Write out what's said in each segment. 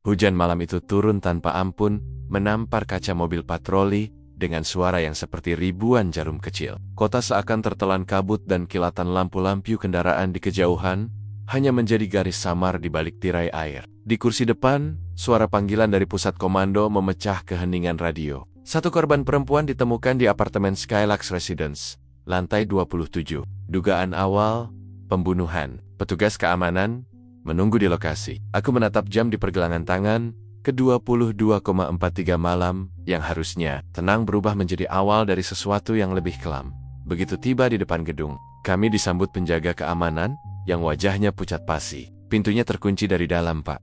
Hujan malam itu turun tanpa ampun, menampar kaca mobil patroli dengan suara yang seperti ribuan jarum kecil. Kota seakan tertelan kabut dan kilatan lampu-lampu kendaraan di kejauhan hanya menjadi garis samar di balik tirai air. Di kursi depan, suara panggilan dari pusat komando memecah keheningan radio. Satu korban perempuan ditemukan di apartemen Skylux Residence, lantai 27. Dugaan awal, pembunuhan. Petugas keamanan menunggu di lokasi. Aku menatap jam di pergelangan tangan, ke-22,43 malam, yang harusnya tenang berubah menjadi awal dari sesuatu yang lebih kelam. Begitu tiba di depan gedung, kami disambut penjaga keamanan, yang wajahnya pucat pasi. Pintunya terkunci dari dalam, Pak.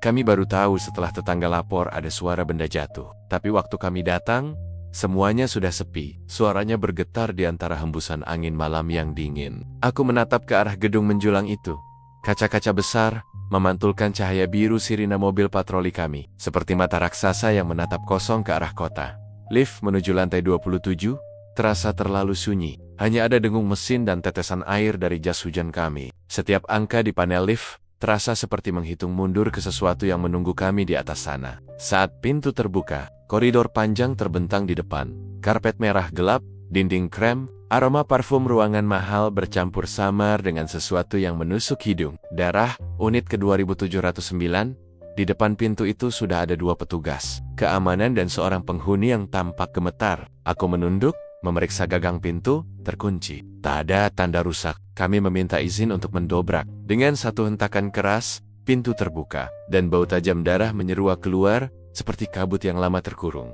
Kami baru tahu setelah tetangga lapor ada suara benda jatuh. Tapi waktu kami datang, semuanya sudah sepi. Suaranya bergetar di antara hembusan angin malam yang dingin. Aku menatap ke arah gedung menjulang itu. Kaca-kaca besar memantulkan cahaya biru sirine mobil patroli kami, seperti mata raksasa yang menatap kosong ke arah kota. Lift menuju lantai 27 terasa terlalu sunyi. Hanya ada dengung mesin dan tetesan air dari jas hujan kami. Setiap angka di panel lift terasa seperti menghitung mundur ke sesuatu yang menunggu kami di atas sana. Saat pintu terbuka, koridor panjang terbentang di depan. Karpet merah gelap, dinding krem, aroma parfum ruangan mahal bercampur samar dengan sesuatu yang menusuk hidung. Darah, unit ke-2709. Di depan pintu itu sudah ada 2 petugas keamanan dan seorang penghuni yang tampak gemetar. Aku menunduk, memeriksa gagang pintu, terkunci. Tak ada tanda rusak. Kami meminta izin untuk mendobrak. Dengan satu hentakan keras, pintu terbuka, dan bau tajam darah menyeruak keluar, seperti kabut yang lama terkurung.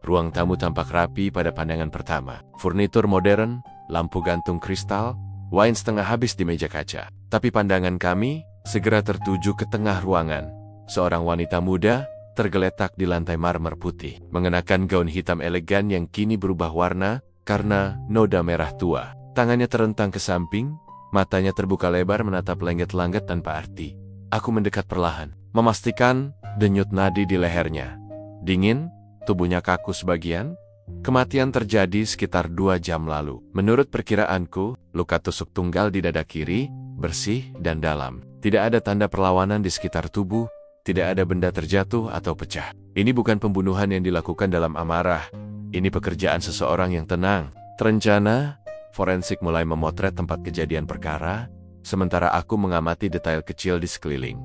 Ruang tamu tampak rapi pada pandangan pertama. Furnitur modern, lampu gantung kristal, wine setengah habis di meja kaca. Tapi pandangan kami segera tertuju ke tengah ruangan. Seorang wanita muda tergeletak di lantai marmer putih, mengenakan gaun hitam elegan yang kini berubah warna karena noda merah tua. Tangannya terentang ke samping, matanya terbuka lebar menatap langit-langit tanpa arti. Aku mendekat perlahan, memastikan denyut nadi di lehernya. Dingin, tubuhnya kaku sebagian. Kematian terjadi sekitar 2 jam lalu. Menurut perkiraanku, luka tusuk tunggal di dada kiri, bersih dan dalam. Tidak ada tanda perlawanan di sekitar tubuh, tidak ada benda terjatuh atau pecah. Ini bukan pembunuhan yang dilakukan dalam amarah. Ini pekerjaan seseorang yang tenang, terencana. Forensik mulai memotret tempat kejadian perkara, sementara aku mengamati detail kecil di sekeliling.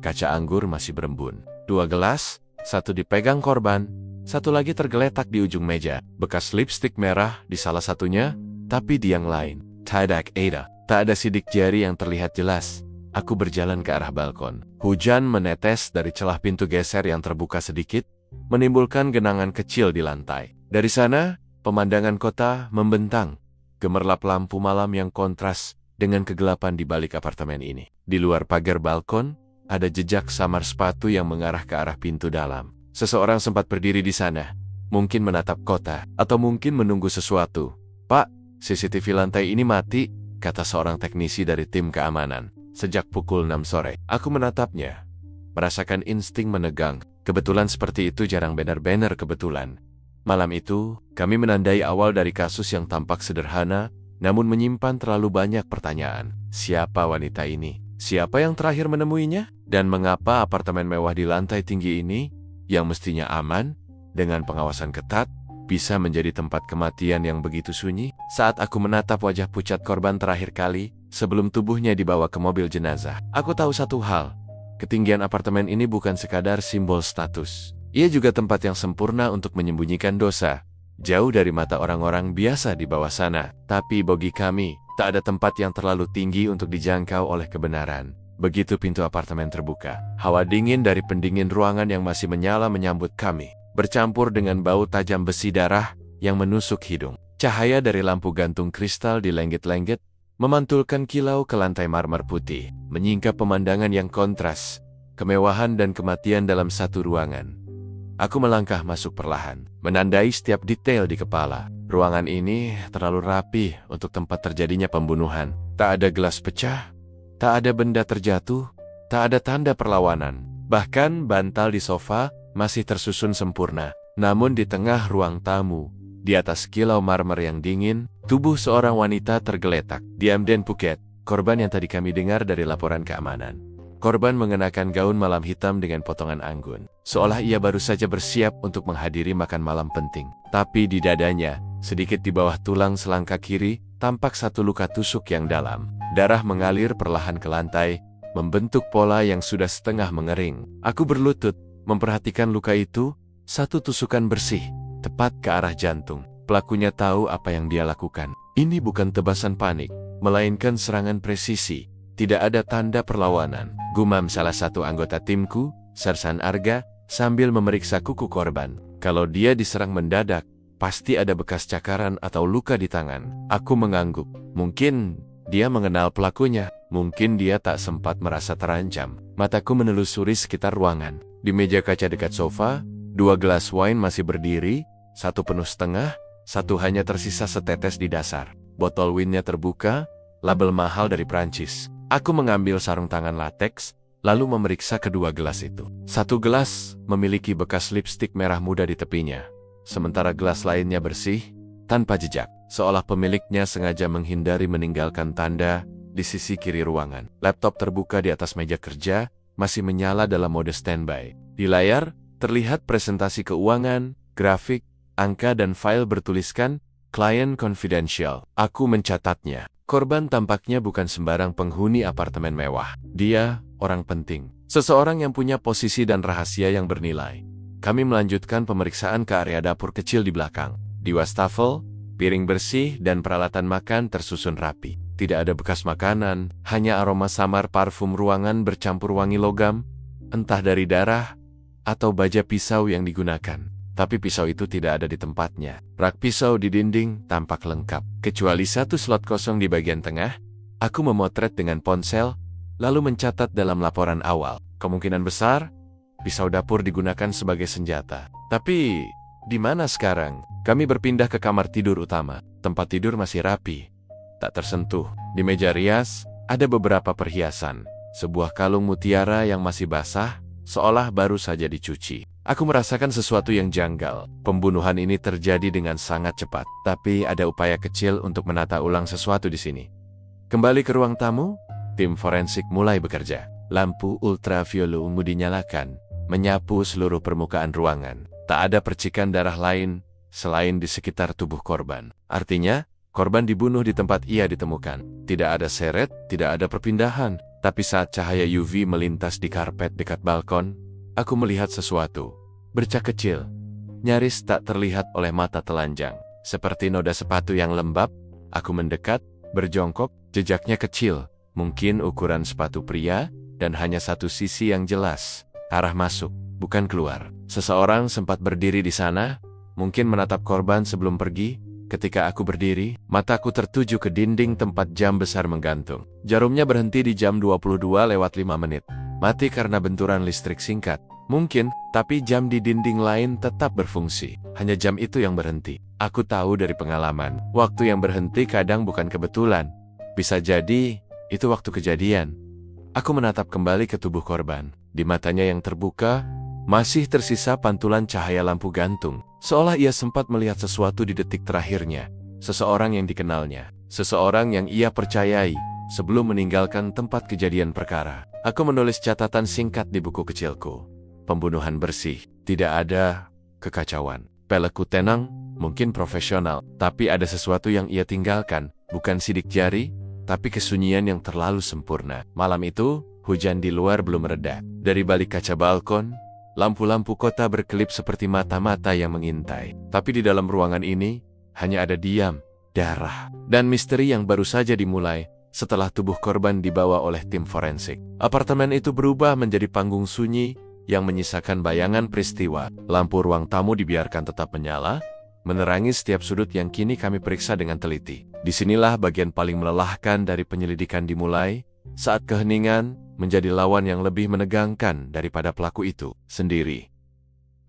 Kaca anggur masih berembun. 2 gelas, satu dipegang korban, satu lagi tergeletak di ujung meja. Bekas lipstik merah di salah satunya, tapi di yang lain. Tidak ada. Tak ada sidik jari yang terlihat jelas. Aku berjalan ke arah balkon. Hujan menetes dari celah pintu geser yang terbuka sedikit, menimbulkan genangan kecil di lantai. Dari sana, pemandangan kota membentang. Gemerlap lampu malam yang kontras dengan kegelapan di balik apartemen ini. Di luar pagar balkon, ada jejak samar sepatu yang mengarah ke arah pintu dalam. Seseorang sempat berdiri di sana, mungkin menatap kota, atau mungkin menunggu sesuatu. "Pak, CCTV lantai ini mati," kata seorang teknisi dari tim keamanan. Sejak pukul 6 sore, aku menatapnya, merasakan insting menegang. Kebetulan seperti itu jarang benar-benar kebetulan. Malam itu, kami menandai awal dari kasus yang tampak sederhana, namun menyimpan terlalu banyak pertanyaan. Siapa wanita ini? Siapa yang terakhir menemuinya? Dan mengapa apartemen mewah di lantai tinggi ini, yang mestinya aman, dengan pengawasan ketat, bisa menjadi tempat kematian yang begitu sunyi? Saat aku menatap wajah pucat korban terakhir kali, sebelum tubuhnya dibawa ke mobil jenazah, aku tahu satu hal. Ketinggian apartemen ini bukan sekadar simbol status. Ia juga tempat yang sempurna untuk menyembunyikan dosa, jauh dari mata orang-orang biasa di bawah sana. Tapi bagi kami, tak ada tempat yang terlalu tinggi untuk dijangkau oleh kebenaran. Begitu pintu apartemen terbuka, hawa dingin dari pendingin ruangan yang masih menyala menyambut kami, bercampur dengan bau tajam besi darah yang menusuk hidung. Cahaya dari lampu gantung kristal di lenggit-lenggit memantulkan kilau ke lantai marmer putih, menyingkap pemandangan yang kontras, kemewahan dan kematian dalam satu ruangan. Aku melangkah masuk perlahan, menandai setiap detail di kepala. Ruangan ini terlalu rapi untuk tempat terjadinya pembunuhan. Tak ada gelas pecah, tak ada benda terjatuh, tak ada tanda perlawanan. Bahkan bantal di sofa masih tersusun sempurna. Namun di tengah ruang tamu, di atas kilau marmer yang dingin, tubuh seorang wanita tergeletak. Diam dan Phuket, korban yang tadi kami dengar dari laporan keamanan. Korban mengenakan gaun malam hitam dengan potongan anggun, seolah ia baru saja bersiap untuk menghadiri makan malam penting. Tapi di dadanya, sedikit di bawah tulang selangkah kiri, tampak satu luka tusuk yang dalam. Darah mengalir perlahan ke lantai, membentuk pola yang sudah setengah mengering. Aku berlutut, memperhatikan luka itu, satu tusukan bersih, tepat ke arah jantung. Pelakunya tahu apa yang dia lakukan. Ini bukan tebasan panik, melainkan serangan presisi. Tidak ada tanda perlawanan, gumam salah satu anggota timku, Sersan Arga, sambil memeriksa kuku korban. Kalau dia diserang mendadak, pasti ada bekas cakaran atau luka di tangan. Aku mengangguk. Mungkin dia mengenal pelakunya. Mungkin dia tak sempat merasa terancam. Mataku menelusuri sekitar ruangan. Di meja kaca dekat sofa, 2 gelas wine masih berdiri, satu penuh setengah, satu hanya tersisa setetes di dasar. Botol wine-nya terbuka, label mahal dari Prancis. Aku mengambil sarung tangan lateks, lalu memeriksa kedua gelas itu. Satu gelas memiliki bekas lipstik merah muda di tepinya, sementara gelas lainnya bersih, tanpa jejak, seolah pemiliknya sengaja menghindari meninggalkan tanda di sisi kiri ruangan. Laptop terbuka di atas meja kerja, masih menyala dalam mode standby. Di layar, terlihat presentasi keuangan, grafik, angka dan file bertuliskan Client Confidential. Aku mencatatnya. Korban tampaknya bukan sembarang penghuni apartemen mewah. Dia orang penting. Seseorang yang punya posisi dan rahasia yang bernilai. Kami melanjutkan pemeriksaan ke area dapur kecil di belakang. Di wastafel, piring bersih dan peralatan makan tersusun rapi. Tidak ada bekas makanan, hanya aroma samar parfum ruangan bercampur wangi logam, entah dari darah atau baja pisau yang digunakan. Tapi pisau itu tidak ada di tempatnya. Rak pisau di dinding tampak lengkap, kecuali satu slot kosong di bagian tengah. Aku memotret dengan ponsel, lalu mencatat dalam laporan awal. Kemungkinan besar, pisau dapur digunakan sebagai senjata. Tapi, di mana sekarang? Kami berpindah ke kamar tidur utama. Tempat tidur masih rapi, tak tersentuh. Di meja rias, ada beberapa perhiasan. Sebuah kalung mutiara yang masih basah, seolah baru saja dicuci. Aku merasakan sesuatu yang janggal. Pembunuhan ini terjadi dengan sangat cepat, tapi ada upaya kecil untuk menata ulang sesuatu di sini. Kembali ke ruang tamu, tim forensik mulai bekerja. Lampu ultraviolet ungu dinyalakan, menyapu seluruh permukaan ruangan. Tak ada percikan darah lain selain di sekitar tubuh korban. Artinya, korban dibunuh di tempat ia ditemukan. Tidak ada seret, tidak ada perpindahan. Tapi saat cahaya UV melintas di karpet dekat balkon, aku melihat sesuatu. Bercak kecil, nyaris tak terlihat oleh mata telanjang. Seperti noda sepatu yang lembab, aku mendekat, berjongkok, jejaknya kecil. Mungkin ukuran sepatu pria, dan hanya satu sisi yang jelas. Arah masuk, bukan keluar. Seseorang sempat berdiri di sana, mungkin menatap korban sebelum pergi. Ketika aku berdiri, mataku tertuju ke dinding tempat jam besar menggantung. Jarumnya berhenti di jam 22:05. Mati karena benturan listrik singkat. Mungkin, tapi jam di dinding lain tetap berfungsi. Hanya jam itu yang berhenti. Aku tahu dari pengalaman, waktu yang berhenti kadang bukan kebetulan. Bisa jadi, itu waktu kejadian. Aku menatap kembali ke tubuh korban. Di matanya yang terbuka, masih tersisa pantulan cahaya lampu gantung. Seolah ia sempat melihat sesuatu di detik terakhirnya. Seseorang yang dikenalnya. Seseorang yang ia percayai sebelum meninggalkan tempat kejadian perkara. Aku menulis catatan singkat di buku kecilku. Pembunuhan bersih. Tidak ada kekacauan. Pelekku tenang, mungkin profesional. Tapi ada sesuatu yang ia tinggalkan. Bukan sidik jari, tapi kesunyian yang terlalu sempurna. Malam itu, hujan di luar belum reda. Dari balik kaca balkon, lampu-lampu kota berkelip seperti mata-mata yang mengintai. Tapi di dalam ruangan ini, hanya ada diam, darah, dan misteri yang baru saja dimulai setelah tubuh korban dibawa oleh tim forensik. Apartemen itu berubah menjadi panggung sunyi yang menyisakan bayangan peristiwa. Lampu ruang tamu dibiarkan tetap menyala, menerangi setiap sudut yang kini kami periksa dengan teliti. Disinilah bagian paling melelahkan dari penyelidikan dimulai, saat keheningan menjadi lawan yang lebih menegangkan daripada pelaku itu sendiri.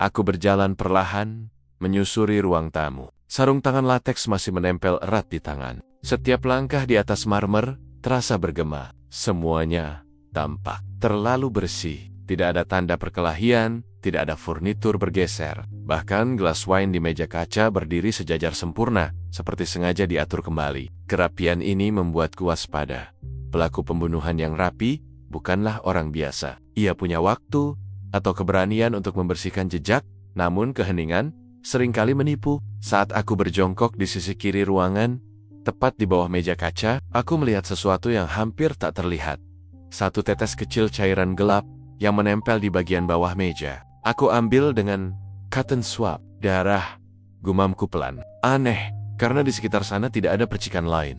Aku berjalan perlahan, menyusuri ruang tamu. Sarung tangan lateks masih menempel erat di tangan. Setiap langkah di atas marmer terasa bergema. Semuanya tampak terlalu bersih. Tidak ada tanda perkelahian, tidak ada furnitur bergeser. Bahkan gelas wine di meja kaca berdiri sejajar sempurna, seperti sengaja diatur kembali. Kerapian ini membuatku waspada. Pelaku pembunuhan yang rapi bukanlah orang biasa. Ia punya waktu atau keberanian untuk membersihkan jejak, namun keheningan seringkali menipu. Saat aku berjongkok di sisi kiri ruangan, tepat di bawah meja kaca, aku melihat sesuatu yang hampir tak terlihat. Satu tetes kecil cairan gelap yang menempel di bagian bawah meja. Aku ambil dengan cotton swab. Darah, gumamku pelan. Aneh, karena di sekitar sana tidak ada percikan lain.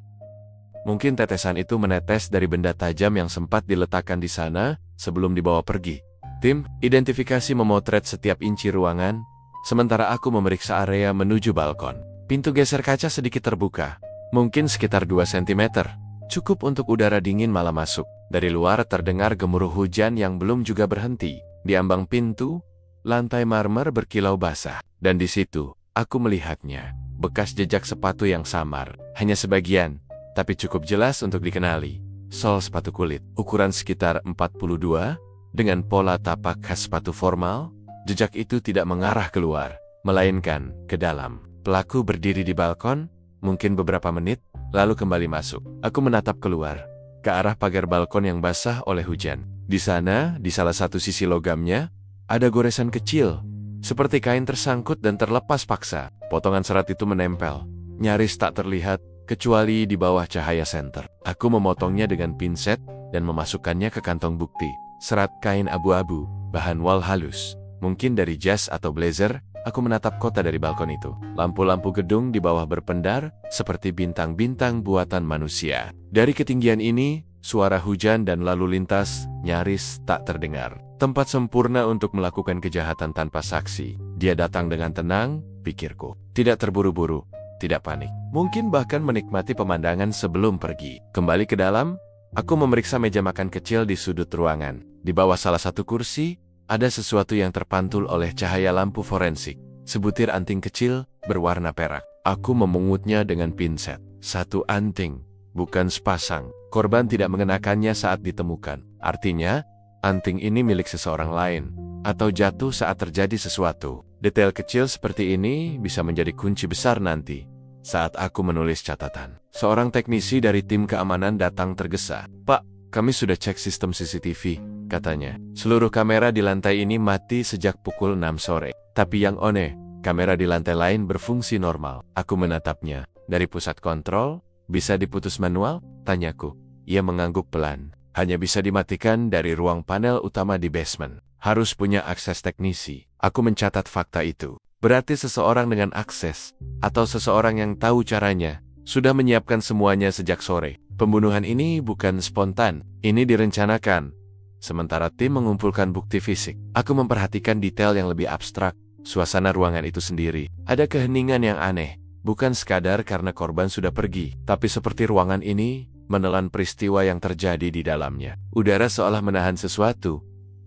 Mungkin tetesan itu menetes dari benda tajam yang sempat diletakkan di sana sebelum dibawa pergi. Tim identifikasi memotret setiap inci ruangan, sementara aku memeriksa area menuju balkon. Pintu geser kaca sedikit terbuka, mungkin sekitar 2 cm. Cukup untuk udara dingin malam masuk. Dari luar terdengar gemuruh hujan yang belum juga berhenti. Di ambang pintu, lantai marmer berkilau basah. Dan di situ, aku melihatnya. Bekas jejak sepatu yang samar. Hanya sebagian, tapi cukup jelas untuk dikenali. Sol sepatu kulit, ukuran sekitar 42, dengan pola tapak khas sepatu formal. Jejak itu tidak mengarah keluar, melainkan ke dalam. Pelaku berdiri di balkon, mungkin beberapa menit, lalu kembali masuk. Aku menatap keluar, ke arah pagar balkon yang basah oleh hujan. Di sana, di salah satu sisi logamnya, ada goresan kecil, seperti kain tersangkut dan terlepas paksa. Potongan serat itu menempel, nyaris tak terlihat, kecuali di bawah cahaya senter. Aku memotongnya dengan pinset dan memasukkannya ke kantong bukti. Serat kain abu-abu, bahan wol halus, mungkin dari jas atau blazer. Aku menatap kota dari balkon itu. Lampu-lampu gedung di bawah berpendar, seperti bintang-bintang buatan manusia. Dari ketinggian ini, suara hujan dan lalu lintas nyaris tak terdengar. Tempat sempurna untuk melakukan kejahatan tanpa saksi. Dia datang dengan tenang, pikirku. Tidak terburu-buru, tidak panik. Mungkin bahkan menikmati pemandangan sebelum pergi. Kembali ke dalam, aku memeriksa meja makan kecil di sudut ruangan. Di bawah salah satu kursi, ada sesuatu yang terpantul oleh cahaya lampu forensik. Sebutir anting kecil berwarna perak. Aku memungutnya dengan pinset. Satu anting, bukan sepasang. Korban tidak mengenakannya saat ditemukan. Artinya, anting ini milik seseorang lain, atau jatuh saat terjadi sesuatu. Detail kecil seperti ini bisa menjadi kunci besar nanti. Saat aku menulis catatan, seorang teknisi dari tim keamanan datang tergesa. "Pak, kami sudah cek sistem CCTV," katanya. "Seluruh kamera di lantai ini mati sejak pukul 6 sore. Tapi yang aneh, kamera di lantai lain berfungsi normal." Aku menatapnya. "Dari pusat kontrol, bisa diputus manual?" tanyaku. Ia mengangguk pelan. "Hanya bisa dimatikan dari ruang panel utama di basement. Harus punya akses teknisi." Aku mencatat fakta itu. Berarti seseorang dengan akses, atau seseorang yang tahu caranya, sudah menyiapkan semuanya sejak sore. Pembunuhan ini bukan spontan, ini direncanakan. Sementara tim mengumpulkan bukti fisik, aku memperhatikan detail yang lebih abstrak. Suasana ruangan itu sendiri, ada keheningan yang aneh. Bukan sekadar karena korban sudah pergi, tapi seperti ruangan ini menelan peristiwa yang terjadi di dalamnya. Udara seolah menahan sesuatu.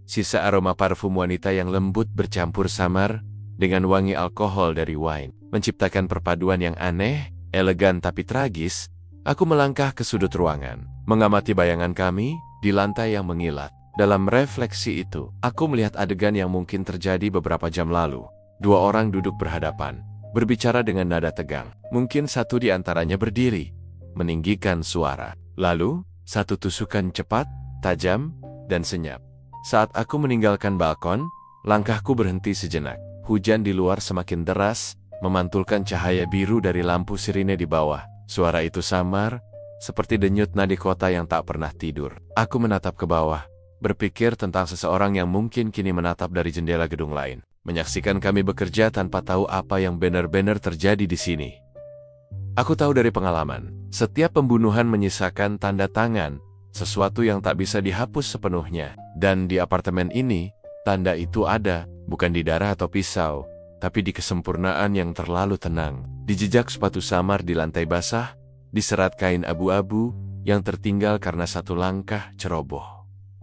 Sisa aroma parfum wanita yang lembut bercampur samar dengan wangi alkohol dari wine, menciptakan perpaduan yang aneh, elegan tapi tragis. Aku melangkah ke sudut ruangan, mengamati bayangan kami di lantai yang mengilat. Dalam refleksi itu, aku melihat adegan yang mungkin terjadi beberapa jam lalu. Dua orang duduk berhadapan, berbicara dengan nada tegang. Mungkin satu di antaranya berdiri, meninggikan suara. Lalu, satu tusukan cepat, tajam, dan senyap. Saat aku meninggalkan balkon, langkahku berhenti sejenak. Hujan di luar semakin deras, memantulkan cahaya biru dari lampu sirine di bawah. Suara itu samar, seperti denyut nadi kota yang tak pernah tidur. Aku menatap ke bawah, berpikir tentang seseorang yang mungkin kini menatap dari jendela gedung lain, menyaksikan kami bekerja tanpa tahu apa yang benar-benar terjadi di sini. Aku tahu dari pengalaman, setiap pembunuhan menyisakan tanda tangan, sesuatu yang tak bisa dihapus sepenuhnya. Dan di apartemen ini, tanda itu ada, bukan di darah atau pisau, tapi di kesempurnaan yang terlalu tenang. Di jejak sepatu samar di lantai basah, di serat kain abu-abu yang tertinggal karena satu langkah ceroboh.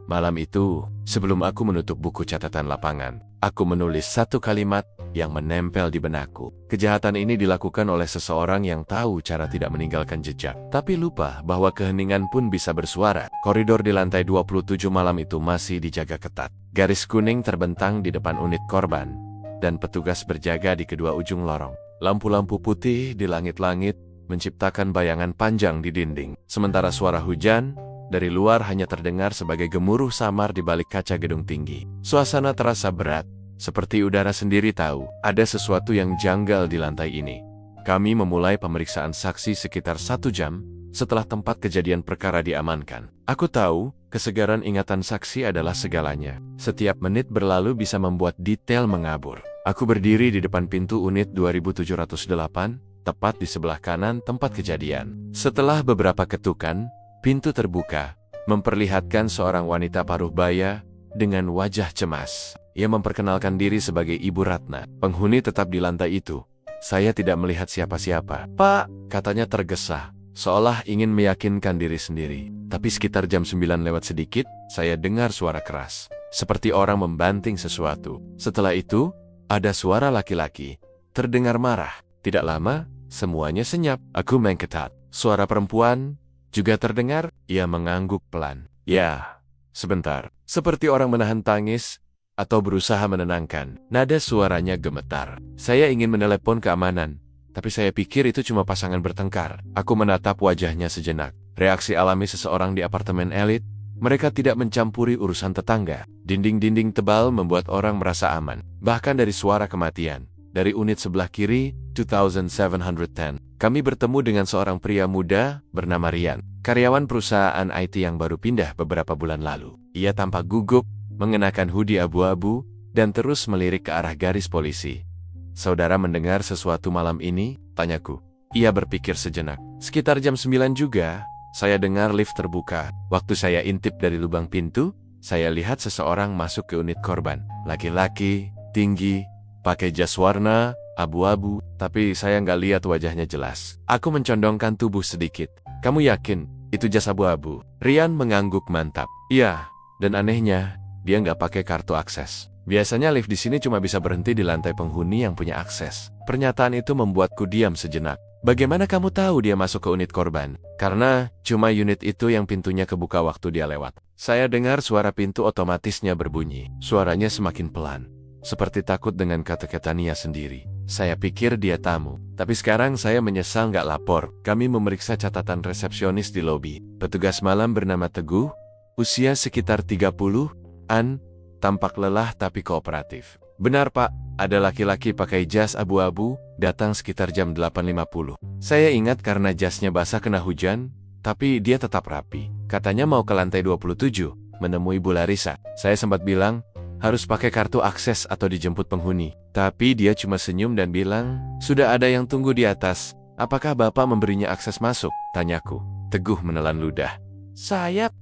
Malam itu, sebelum aku menutup buku catatan lapangan, aku menulis satu kalimat yang menempel di benakku. Kejahatan ini dilakukan oleh seseorang yang tahu cara tidak meninggalkan jejak, tapi lupa bahwa keheningan pun bisa bersuara. Koridor di lantai 27 malam itu masih dijaga ketat. Garis kuning terbentang di depan unit korban, dan petugas berjaga di kedua ujung lorong. Lampu-lampu putih di langit-langit menciptakan bayangan panjang di dinding. Sementara suara hujan dari luar hanya terdengar sebagai gemuruh samar di balik kaca gedung tinggi. Suasana terasa berat, seperti udara sendiri tahu ada sesuatu yang janggal di lantai ini. Kami memulai pemeriksaan saksi sekitar 1 jam setelah tempat kejadian perkara diamankan. Aku tahu, kesegaran ingatan saksi adalah segalanya. Setiap menit berlalu bisa membuat detail mengabur. Aku berdiri di depan pintu unit 2708, tepat di sebelah kanan tempat kejadian. Setelah beberapa ketukan, pintu terbuka, memperlihatkan seorang wanita paruh baya dengan wajah cemas. Ia memperkenalkan diri sebagai Ibu Ratna. Penghuni tetap di lantai itu. Saya tidak melihat siapa-siapa. "Pak," katanya tergesa, seolah ingin meyakinkan diri sendiri. Tapi sekitar jam 9 lewat sedikit, saya dengar suara keras, seperti orang membanting sesuatu. Setelah itu, ada suara laki-laki, terdengar marah. Tidak lama, semuanya senyap. Aku mengketat. Suara perempuan juga terdengar. Ia mengangguk pelan. "Ya, sebentar." Seperti orang menahan tangis atau berusaha menenangkan. Nada suaranya gemetar. Saya ingin menelepon keamanan, tapi saya pikir itu cuma pasangan bertengkar. Aku menatap wajahnya sejenak. Reaksi alami seseorang di apartemen elit. Mereka tidak mencampuri urusan tetangga. Dinding-dinding tebal membuat orang merasa aman. Bahkan dari suara kematian. Dari unit sebelah kiri, 2710, kami bertemu dengan seorang pria muda bernama Rian, karyawan perusahaan IT yang baru pindah beberapa bulan lalu. Ia tampak gugup, mengenakan hoodie abu-abu, dan terus melirik ke arah garis polisi. "Saudara mendengar sesuatu malam ini?" tanyaku. Ia berpikir sejenak. Sekitar jam 9 juga, saya dengar lift terbuka. Waktu saya intip dari lubang pintu, saya lihat seseorang masuk ke unit korban. Laki-laki, tinggi, pakai jas warna abu-abu, tapi saya nggak lihat wajahnya jelas. Aku mencondongkan tubuh sedikit. "Kamu yakin itu jas abu-abu?" Rian mengangguk mantap. "Iya, dan anehnya, dia nggak pakai kartu akses. Biasanya lift di sini cuma bisa berhenti di lantai penghuni yang punya akses." Pernyataan itu membuatku diam sejenak. "Bagaimana kamu tahu dia masuk ke unit korban?" "Karena cuma unit itu yang pintunya kebuka waktu dia lewat." Saya dengar suara pintu otomatisnya berbunyi. Suaranya semakin pelan, seperti takut dengan kata-kata Nia sendiri. Saya pikir dia tamu, tapi sekarang saya menyesal nggak lapor. Kami memeriksa catatan resepsionis di lobi. Petugas malam bernama Teguh, usia sekitar 30-an, tampak lelah tapi kooperatif. "Benar Pak, ada laki-laki pakai jas abu-abu, datang sekitar jam 8.50. Saya ingat karena jasnya basah kena hujan, tapi dia tetap rapi. Katanya mau ke lantai 27, menemui Bu Larissa." Saya sempat bilang, harus pakai kartu akses atau dijemput penghuni. Tapi dia cuma senyum dan bilang, "Sudah ada yang tunggu di atas. Apakah Bapak memberinya akses masuk?" tanyaku. Teguh menelan ludah.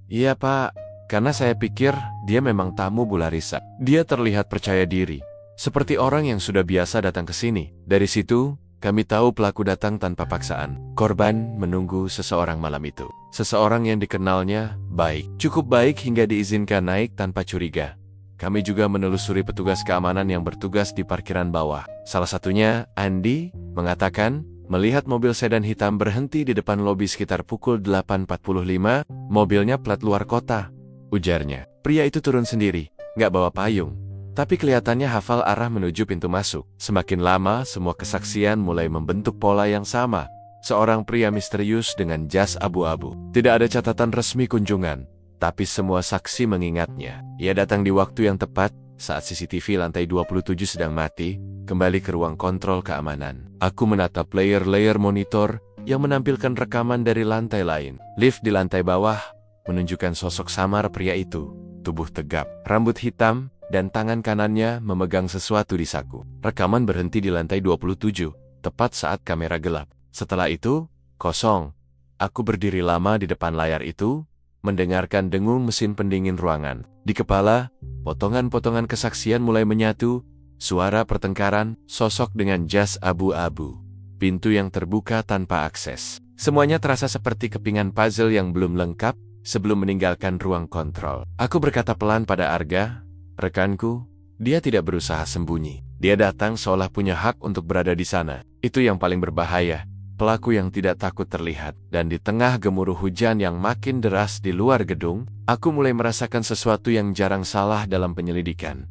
"Iya Pak, karena saya pikir dia memang tamu Bu Larissa." Dia terlihat percaya diri, seperti orang yang sudah biasa datang ke sini. Dari situ, kami tahu pelaku datang tanpa paksaan. Korban menunggu seseorang malam itu. Seseorang yang dikenalnya baik. Cukup baik hingga diizinkan naik tanpa curiga. Kami juga menelusuri petugas keamanan yang bertugas di parkiran bawah. Salah satunya, Andi, mengatakan melihat mobil sedan hitam berhenti di depan lobi sekitar pukul 8.45, mobilnya plat luar kota, ujarnya. Pria itu turun sendiri, nggak bawa payung, tapi kelihatannya hafal arah menuju pintu masuk. Semakin lama, semua kesaksian mulai membentuk pola yang sama. Seorang pria misterius dengan jas abu-abu. Tidak ada catatan resmi kunjungan, tapi semua saksi mengingatnya. Ia datang di waktu yang tepat, saat CCTV lantai 27 sedang mati, kembali ke ruang kontrol keamanan. Aku menatap layer-layer monitor yang menampilkan rekaman dari lantai lain. Lift di lantai bawah menunjukkan sosok samar pria itu. Tubuh tegap, rambut hitam, dan tangan kanannya memegang sesuatu di saku. Rekaman berhenti di lantai 27, tepat saat kamera gelap. Setelah itu, kosong. Aku berdiri lama di depan layar itu, mendengarkan dengung mesin pendingin ruangan. Di kepala, potongan-potongan kesaksian mulai menyatu, suara pertengkaran, sosok dengan jas abu-abu, pintu yang terbuka tanpa akses. Semuanya terasa seperti kepingan puzzle yang belum lengkap sebelum meninggalkan ruang kontrol. Aku berkata pelan pada Arga, rekanku, dia tidak berusaha sembunyi. Dia datang seolah punya hak untuk berada di sana. Itu yang paling berbahaya. Pelaku yang tidak takut terlihat. Dan di tengah gemuruh hujan yang makin deras di luar gedung, aku mulai merasakan sesuatu yang jarang salah dalam penyelidikan.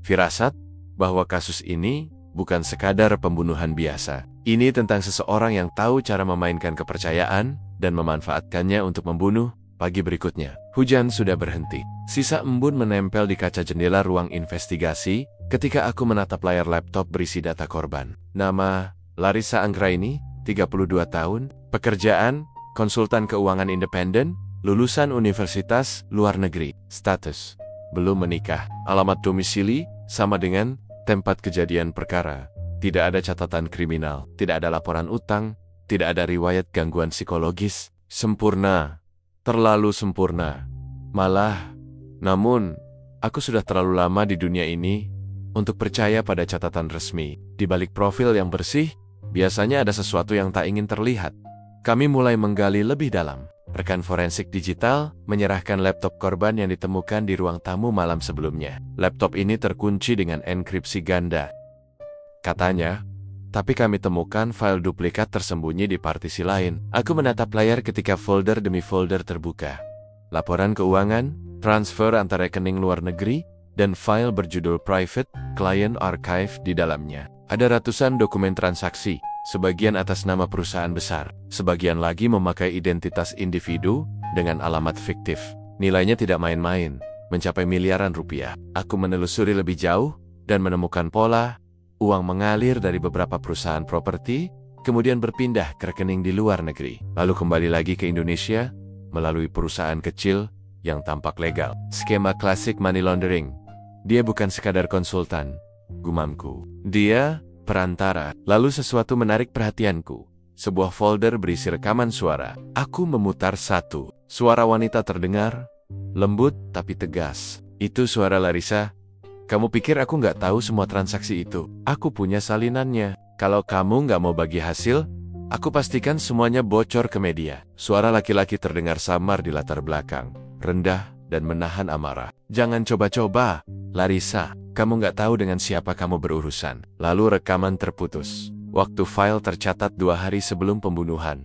Firasat bahwa kasus ini bukan sekadar pembunuhan biasa. Ini tentang seseorang yang tahu cara memainkan kepercayaan dan memanfaatkannya untuk membunuh Pagi berikutnya, hujan sudah berhenti. Sisa embun menempel di kaca jendela ruang investigasi ketika aku menatap layar laptop berisi data korban. Nama, Larissa Anggraini, 32 tahun, pekerjaan, konsultan keuangan independen, lulusan universitas luar negeri. Status, belum menikah. Alamat domisili, sama dengan tempat kejadian perkara. Tidak ada catatan kriminal, tidak ada laporan utang, tidak ada riwayat gangguan psikologis. Sempurna. Terlalu sempurna. Namun, aku sudah terlalu lama di dunia ini untuk percaya pada catatan resmi. Di balik profil yang bersih, biasanya ada sesuatu yang tak ingin terlihat. Kami mulai menggali lebih dalam. Rekan forensik digital menyerahkan laptop korban yang ditemukan di ruang tamu malam sebelumnya. Laptop ini terkunci dengan enkripsi ganda. Katanya, tapi kami temukan file duplikat tersembunyi di partisi lain. Aku menatap layar ketika folder demi folder terbuka. Laporan keuangan, transfer antar rekening luar negeri, dan file berjudul Private Client Archive di dalamnya. Ada ratusan dokumen transaksi, sebagian atas nama perusahaan besar, sebagian lagi memakai identitas individu dengan alamat fiktif. Nilainya tidak main-main, mencapai miliaran rupiah. Aku menelusuri lebih jauh dan menemukan pola. Uang mengalir dari beberapa perusahaan properti, kemudian berpindah ke rekening di luar negeri, lalu kembali lagi ke Indonesia melalui perusahaan kecil yang tampak legal. Skema klasik money laundering. Dia bukan sekadar konsultan, gumamku. Dia perantara. Lalu sesuatu menarik perhatianku. Sebuah folder berisi rekaman suara. Aku memutar satu. Suara wanita terdengar, lembut tapi tegas. Itu suara Larissa. Kamu pikir aku nggak tahu semua transaksi itu? Aku punya salinannya. Kalau kamu nggak mau bagi hasil, aku pastikan semuanya bocor ke media. Suara laki-laki terdengar samar di latar belakang, rendah dan menahan amarah. Jangan coba-coba, Larissa. Kamu nggak tahu dengan siapa kamu berurusan. Lalu rekaman terputus. Waktu file tercatat 2 hari sebelum pembunuhan.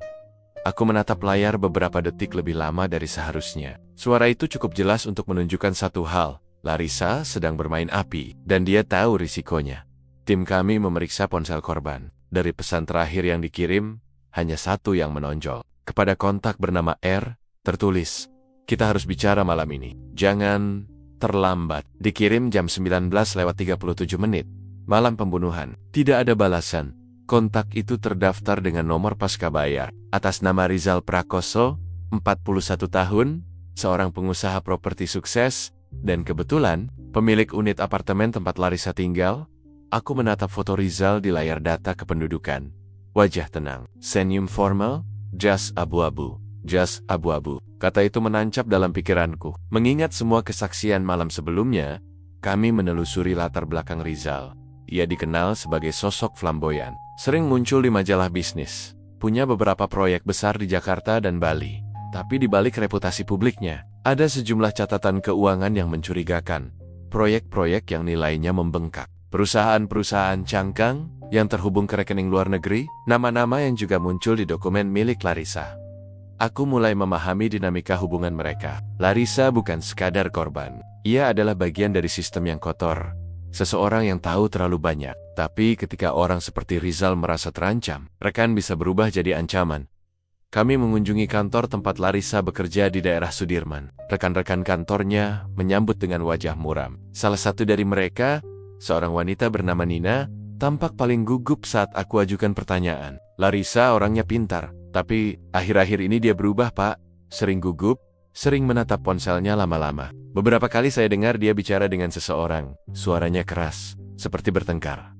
Aku menatap layar beberapa detik lebih lama dari seharusnya. Suara itu cukup jelas untuk menunjukkan satu hal. Larissa sedang bermain api, dan dia tahu risikonya. Tim kami memeriksa ponsel korban. Dari pesan terakhir yang dikirim, hanya satu yang menonjol. Kepada kontak bernama R, tertulis, "Kita harus bicara malam ini. Jangan terlambat." Dikirim jam 19:37, malam pembunuhan. Tidak ada balasan. Kontak itu terdaftar dengan nomor pasca bayar. Atas nama Rizal Prakoso, 41 tahun, seorang pengusaha properti sukses, dan kebetulan, pemilik unit apartemen tempat Larissa tinggal. Aku menatap foto Rizal di layar data kependudukan. Wajah tenang, senyum formal, jas abu-abu. Jas abu-abu. Kata itu menancap dalam pikiranku. Mengingat semua kesaksian malam sebelumnya, kami menelusuri latar belakang Rizal. Ia dikenal sebagai sosok flamboyan. Sering muncul di majalah bisnis. Punya beberapa proyek besar di Jakarta dan Bali. Tapi di balik reputasi publiknya, ada sejumlah catatan keuangan yang mencurigakan. Proyek-proyek yang nilainya membengkak. Perusahaan-perusahaan cangkang yang terhubung ke rekening luar negeri, nama-nama yang juga muncul di dokumen milik Larissa. Aku mulai memahami dinamika hubungan mereka. Larissa bukan sekadar korban. Ia adalah bagian dari sistem yang kotor. Seseorang yang tahu terlalu banyak. Tapi ketika orang seperti Rizal merasa terancam, rekan bisa berubah jadi ancaman. Kami mengunjungi kantor tempat Larissa bekerja di daerah Sudirman. Rekan-rekan kantornya menyambut dengan wajah muram. Salah satu dari mereka, seorang wanita bernama Nina, tampak paling gugup saat aku ajukan pertanyaan. Larissa orangnya pintar, tapi akhir-akhir ini dia berubah, Pak. Sering gugup, sering menatap ponselnya lama-lama. Beberapa kali saya dengar dia bicara dengan seseorang. Suaranya keras, seperti bertengkar.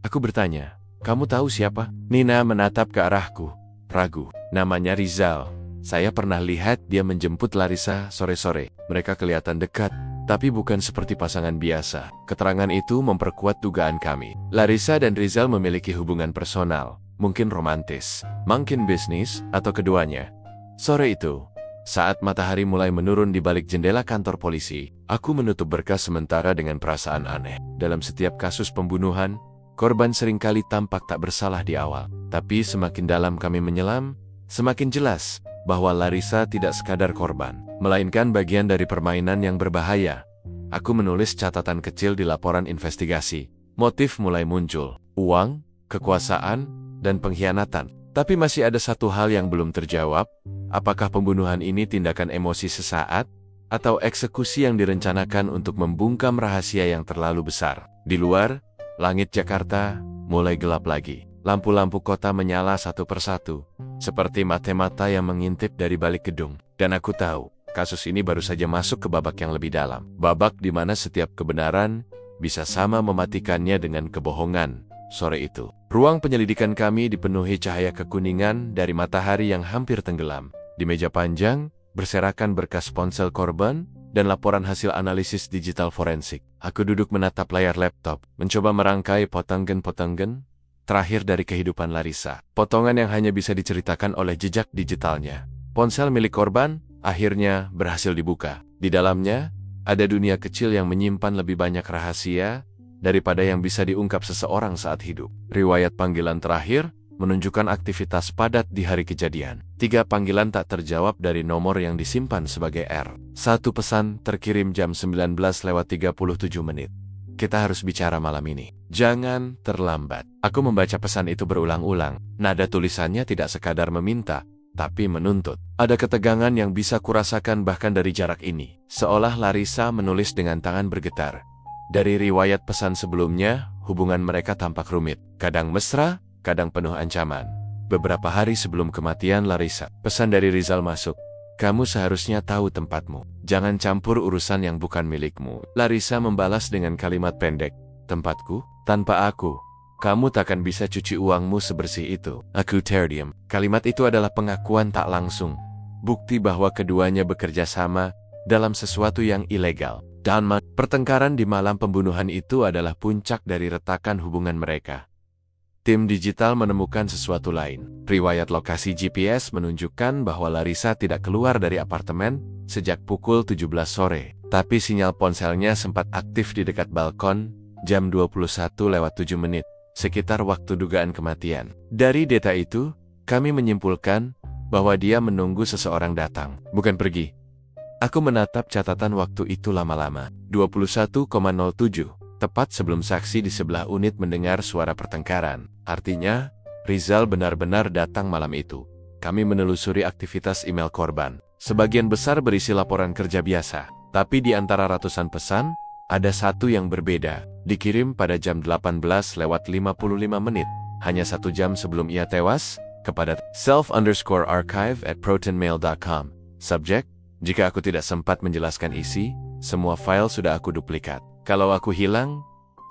Aku bertanya, "Kamu tahu siapa?" Nina menatap ke arahku. Ragu. Namanya Rizal. Saya pernah lihat dia menjemput Larissa sore-sore. Mereka kelihatan dekat, tapi bukan seperti pasangan biasa. Keterangan itu memperkuat dugaan kami. Larissa dan Rizal memiliki hubungan personal, mungkin romantis, mungkin bisnis, atau keduanya. Sore itu, saat matahari mulai menurun di balik jendela kantor polisi, aku menutup berkas sementara dengan perasaan aneh. Dalam setiap kasus pembunuhan, korban seringkali tampak tak bersalah di awal. Tapi semakin dalam kami menyelam, semakin jelas bahwa Larissa tidak sekadar korban, melainkan bagian dari permainan yang berbahaya. Aku menulis catatan kecil di laporan investigasi. Motif mulai muncul, uang, kekuasaan, dan pengkhianatan. Tapi masih ada satu hal yang belum terjawab. Apakah pembunuhan ini tindakan emosi sesaat, atau eksekusi yang direncanakan untuk membungkam rahasia yang terlalu besar? Di luar, langit Jakarta mulai gelap lagi. Lampu-lampu kota menyala satu persatu, seperti mata-mata yang mengintip dari balik gedung. Dan aku tahu, kasus ini baru saja masuk ke babak yang lebih dalam. Babak di mana setiap kebenaran bisa sama mematikannya dengan kebohongan. Sore itu, ruang penyelidikan kami dipenuhi cahaya kekuningan dari matahari yang hampir tenggelam. Di meja panjang, berserakan berkas ponsel korban dan laporan hasil analisis digital forensik. Aku duduk menatap layar laptop, mencoba merangkai potongan-potongan terakhir dari kehidupan Larissa. Potongan yang hanya bisa diceritakan oleh jejak digitalnya. Ponsel milik korban akhirnya berhasil dibuka. Di dalamnya, ada dunia kecil yang menyimpan lebih banyak rahasia daripada yang bisa diungkap seseorang saat hidup. Riwayat panggilan terakhir menunjukkan aktivitas padat di hari kejadian. 3 panggilan tak terjawab dari nomor yang disimpan sebagai R. 1 pesan terkirim jam 19:37. Kita harus bicara malam ini. Jangan terlambat. Aku membaca pesan itu berulang-ulang. Nada tulisannya tidak sekadar meminta, tapi menuntut. Ada ketegangan yang bisa kurasakan bahkan dari jarak ini. Seolah Larissa menulis dengan tangan bergetar. Dari riwayat pesan sebelumnya, hubungan mereka tampak rumit. Kadang mesra, kadang penuh ancaman. Beberapa hari sebelum kematian Larissa, pesan dari Rizal masuk. Kamu seharusnya tahu tempatmu. Jangan campur urusan yang bukan milikmu. Larissa membalas dengan kalimat pendek. Tempatku? Tanpa aku, kamu takkan bisa cuci uangmu sebersih itu. Aku terdiam. Kalimat itu adalah pengakuan tak langsung. Bukti bahwa keduanya bekerja sama dalam sesuatu yang ilegal. Dan pertengkaran di malam pembunuhan itu adalah puncak dari retakan hubungan mereka. Tim digital menemukan sesuatu lain. Riwayat lokasi GPS menunjukkan bahwa Larissa tidak keluar dari apartemen sejak pukul 17 sore. Tapi sinyal ponselnya sempat aktif di dekat balkon jam 21:07, sekitar waktu dugaan kematian. Dari data itu, kami menyimpulkan bahwa dia menunggu seseorang datang, bukan pergi. Aku menatap catatan waktu itu lama-lama. 21:07. Tepat sebelum saksi di sebelah unit mendengar suara pertengkaran. Artinya, Rizal benar-benar datang malam itu. Kami menelusuri aktivitas email korban. Sebagian besar berisi laporan kerja biasa. Tapi di antara ratusan pesan, ada satu yang berbeda. Dikirim pada jam 18:55, hanya 1 jam sebelum ia tewas, kepada self_archive@protonmail.com. Subjek, jika aku tidak sempat menjelaskan isi, semua file sudah aku duplikat. Kalau aku hilang,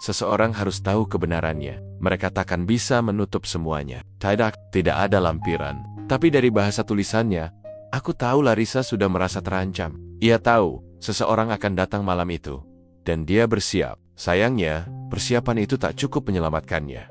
seseorang harus tahu kebenarannya. Mereka takkan bisa menutup semuanya. Tidak ada lampiran. Tapi dari bahasa tulisannya, aku tahu Larissa sudah merasa terancam. Ia tahu seseorang akan datang malam itu. Dan dia bersiap. Sayangnya, persiapan itu tak cukup menyelamatkannya.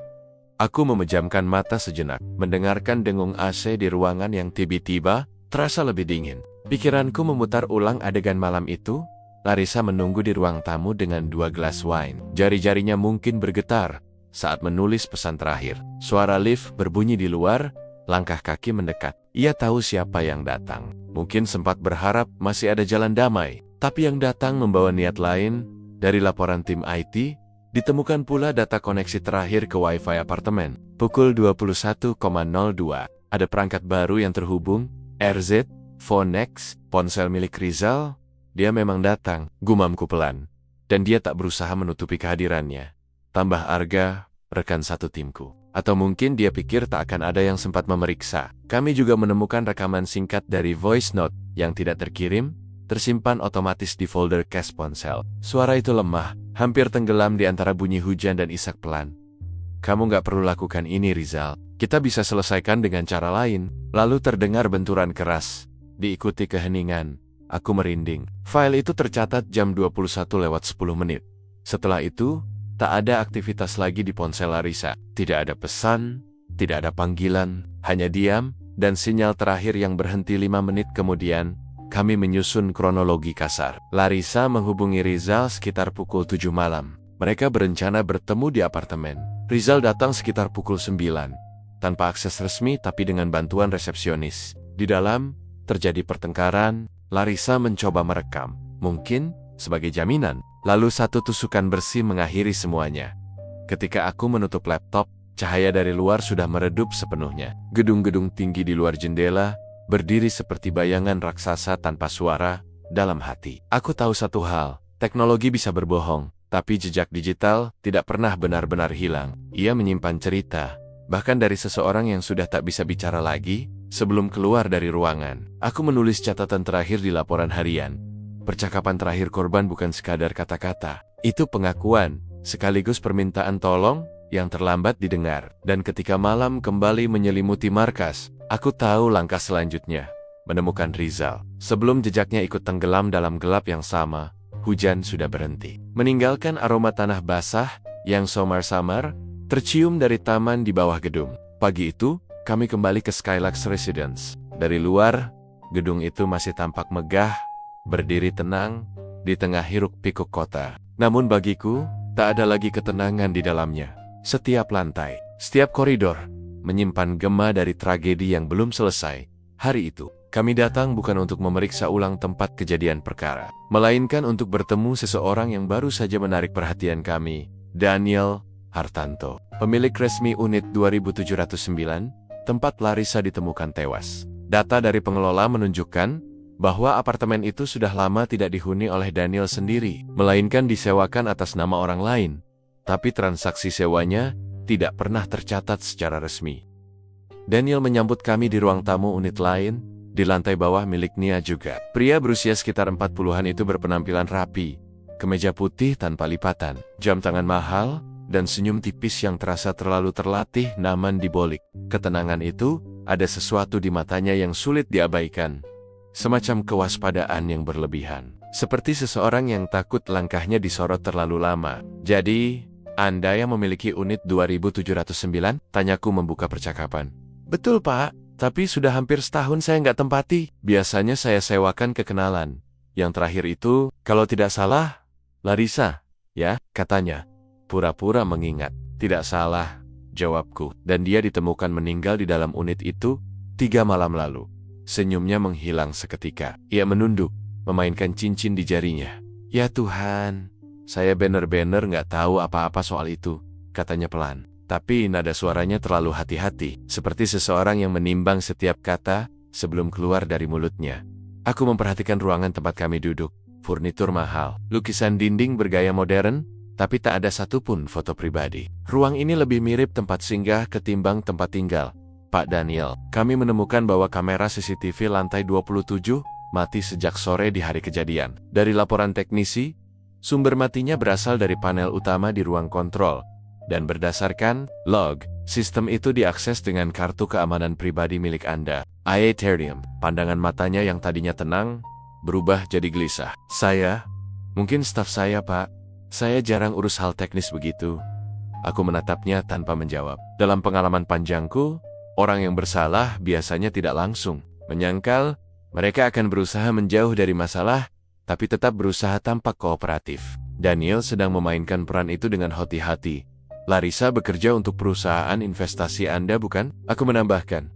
Aku memejamkan mata sejenak, mendengarkan dengung AC di ruangan yang tiba-tiba terasa lebih dingin. Pikiranku memutar ulang adegan malam itu. Larissa menunggu di ruang tamu dengan 2 gelas wine. Jari-jarinya mungkin bergetar saat menulis pesan terakhir. Suara lift berbunyi di luar, langkah kaki mendekat. Ia tahu siapa yang datang. Mungkin sempat berharap masih ada jalan damai, tapi yang datang membawa niat lain. Dari laporan tim IT, ditemukan pula data koneksi terakhir ke Wi-Fi apartemen. Pukul 21:02, ada perangkat baru yang terhubung, RZ, Phonex, ponsel milik Rizal. Dia memang datang, gumamku pelan. Dan dia tak berusaha menutupi kehadirannya. Tambah Arga, rekan satu timku. Atau mungkin dia pikir tak akan ada yang sempat memeriksa. Kami juga menemukan rekaman singkat dari voice note yang tidak terkirim, tersimpan otomatis di folder cache ponsel. Suara itu lemah, hampir tenggelam di antara bunyi hujan dan isak pelan. Kamu gak perlu lakukan ini, Rizal. Kita bisa selesaikan dengan cara lain. Lalu terdengar benturan keras, diikuti keheningan. Aku merinding. File itu tercatat jam 21:10. Setelah itu, tak ada aktivitas lagi di ponsel Larissa. Tidak ada pesan, tidak ada panggilan, hanya diam, dan sinyal terakhir yang berhenti 5 menit kemudian. Kami menyusun kronologi kasar. Larissa menghubungi Rizal sekitar pukul 7 malam. Mereka berencana bertemu di apartemen. Rizal datang sekitar pukul 9. Tanpa akses resmi tapi dengan bantuan resepsionis. Di dalam, terjadi pertengkaran. Larissa mencoba merekam, mungkin sebagai jaminan. Lalu satu tusukan bersih mengakhiri semuanya. Ketika aku menutup laptop, cahaya dari luar sudah meredup sepenuhnya. Gedung-gedung tinggi di luar jendela berdiri seperti bayangan raksasa tanpa suara dalam hati. Aku tahu satu hal, teknologi bisa berbohong, tapi jejak digital tidak pernah benar-benar hilang. Ia menyimpan cerita, bahkan dari seseorang yang sudah tak bisa bicara lagi. Sebelum keluar dari ruangan, aku menulis catatan terakhir di laporan harian. Percakapan terakhir korban bukan sekadar kata-kata. Itu pengakuan, sekaligus permintaan tolong yang terlambat didengar. Dan ketika malam kembali menyelimuti markas, aku tahu langkah selanjutnya, menemukan Rizal. Sebelum jejaknya ikut tenggelam dalam gelap yang sama, hujan sudah berhenti. Meninggalkan aroma tanah basah yang samar-samar tercium dari taman di bawah gedung. Pagi itu, kami kembali ke Skylarks Residence. Dari luar, gedung itu masih tampak megah, berdiri tenang, di tengah hiruk-pikuk kota. Namun bagiku, tak ada lagi ketenangan di dalamnya. Setiap lantai, setiap koridor, menyimpan gema dari tragedi yang belum selesai. Hari itu, kami datang bukan untuk memeriksa ulang tempat kejadian perkara, melainkan untuk bertemu seseorang yang baru saja menarik perhatian kami, Daniel Hartanto, pemilik resmi unit 2709, tempat Larissa ditemukan tewas. Data dari pengelola menunjukkan bahwa apartemen itu sudah lama tidak dihuni oleh Daniel sendiri, melainkan disewakan atas nama orang lain. Tapi transaksi sewanya tidak pernah tercatat secara resmi. Daniel menyambut kami di ruang tamu unit lain, di lantai bawah milik Nia juga. Pria berusia sekitar 40-an itu berpenampilan rapi, kemeja putih tanpa lipatan, jam tangan mahal, dan senyum tipis yang terasa terlalu terlatih namun dibolik. Ketenangan itu, ada sesuatu di matanya yang sulit diabaikan. Semacam kewaspadaan yang berlebihan. Seperti seseorang yang takut langkahnya disorot terlalu lama. Jadi, Anda yang memiliki unit 2709? Tanyaku membuka percakapan. Betul Pak, tapi sudah hampir setahun saya nggak tempati. Biasanya saya sewakan ke kenalan. Yang terakhir itu, kalau tidak salah, Larissa, ya, katanya. Pura-pura mengingat. Tidak salah, jawabku. Dan dia ditemukan meninggal di dalam unit itu 3 malam lalu. Senyumnya menghilang seketika. Ia menunduk, memainkan cincin di jarinya. Ya Tuhan, saya bener-bener nggak tahu apa-apa soal itu, katanya pelan. Tapi nada suaranya terlalu hati-hati, seperti seseorang yang menimbang setiap kata sebelum keluar dari mulutnya. Aku memperhatikan ruangan tempat kami duduk. Furnitur mahal, lukisan dinding bergaya modern, tapi tak ada satupun foto pribadi. Ruang ini lebih mirip tempat singgah ketimbang tempat tinggal. Pak Daniel, kami menemukan bahwa kamera CCTV lantai 27 mati sejak sore di hari kejadian. Dari laporan teknisi, sumber matinya berasal dari panel utama di ruang kontrol. Dan berdasarkan log, sistem itu diakses dengan kartu keamanan pribadi milik Anda. Aetherium, pandangan matanya yang tadinya tenang, berubah jadi gelisah. Mungkin staf saya Pak. Saya jarang urus hal teknis begitu. Aku menatapnya tanpa menjawab. Dalam pengalaman panjangku, orang yang bersalah biasanya tidak langsung menyangkal. Mereka akan berusaha menjauh dari masalah, tapi tetap berusaha tampak kooperatif. Daniel sedang memainkan peran itu dengan hati-hati. Larissa bekerja untuk perusahaan investasi Anda, bukan? Aku menambahkan.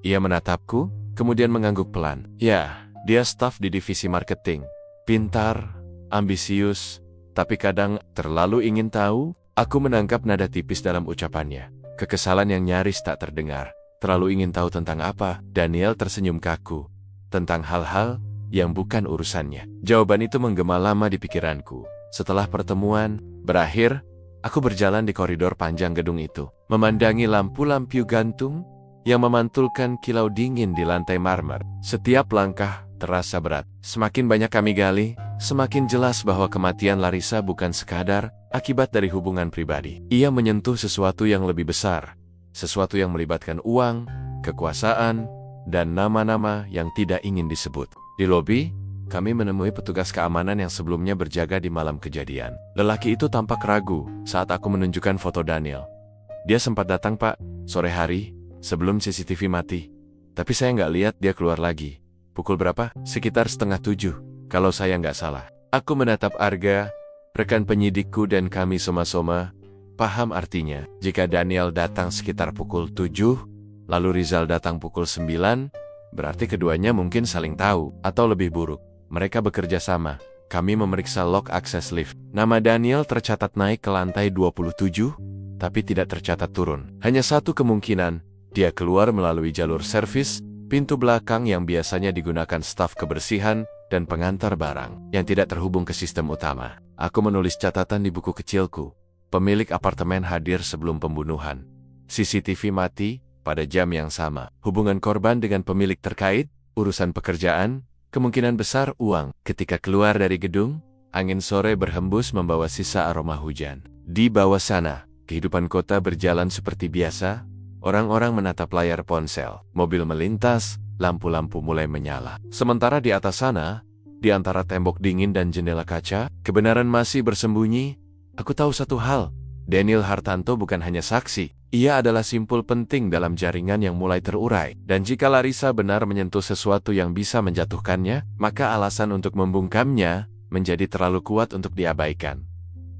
Ia menatapku, kemudian mengangguk pelan. Ya, dia staf di divisi marketing. Pintar, ambisius, tapi kadang terlalu ingin tahu. Aku menangkap nada tipis dalam ucapannya. Kekesalan yang nyaris tak terdengar. Terlalu ingin tahu tentang apa? Daniel tersenyum kaku. Tentang hal-hal yang bukan urusannya. Jawaban itu menggema lama di pikiranku. Setelah pertemuan berakhir, aku berjalan di koridor panjang gedung itu, memandangi lampu-lampu gantung yang memantulkan kilau dingin di lantai marmer. Setiap langkah terasa berat. Semakin banyak kami gali, semakin jelas bahwa kematian Larissa bukan sekadar akibat dari hubungan pribadi. Ia menyentuh sesuatu yang lebih besar, sesuatu yang melibatkan uang, kekuasaan, dan nama-nama yang tidak ingin disebut. Di lobi, kami menemui petugas keamanan yang sebelumnya berjaga di malam kejadian. Lelaki itu tampak ragu saat aku menunjukkan foto Daniel. Dia sempat datang Pak, sore hari, sebelum CCTV mati. Tapi saya nggak lihat dia keluar lagi. Pukul berapa? Sekitar 6:30, kalau saya nggak salah. Aku menatap Arga, rekan penyidikku, dan kami soma-soma paham artinya. Jika Daniel datang sekitar pukul 7, lalu Rizal datang pukul 9, berarti keduanya mungkin saling tahu, atau lebih buruk, mereka bekerja sama. Kami memeriksa log akses lift. Nama Daniel tercatat naik ke lantai 27, tapi tidak tercatat turun. Hanya satu kemungkinan, dia keluar melalui jalur servis Pintu belakang yang biasanya digunakan staf kebersihan dan pengantar barang yang tidak terhubung ke sistem utama. Aku menulis catatan di buku kecilku. Pemilik apartemen hadir sebelum pembunuhan. CCTV mati pada jam yang sama. Hubungan korban dengan pemilik terkait, urusan pekerjaan, kemungkinan besar uang. Ketika keluar dari gedung, angin sore berhembus membawa sisa aroma hujan. Di bawah sana, kehidupan kota berjalan seperti biasa. Orang-orang menatap layar ponsel, mobil melintas, lampu-lampu mulai menyala. Sementara di atas sana, di antara tembok dingin dan jendela kaca, kebenaran masih bersembunyi. Aku tahu satu hal, Daniel Hartanto bukan hanya saksi. Ia adalah simpul penting dalam jaringan yang mulai terurai. Dan jika Larissa benar menyentuh sesuatu yang bisa menjatuhkannya, maka alasan untuk membungkamnya menjadi terlalu kuat untuk diabaikan.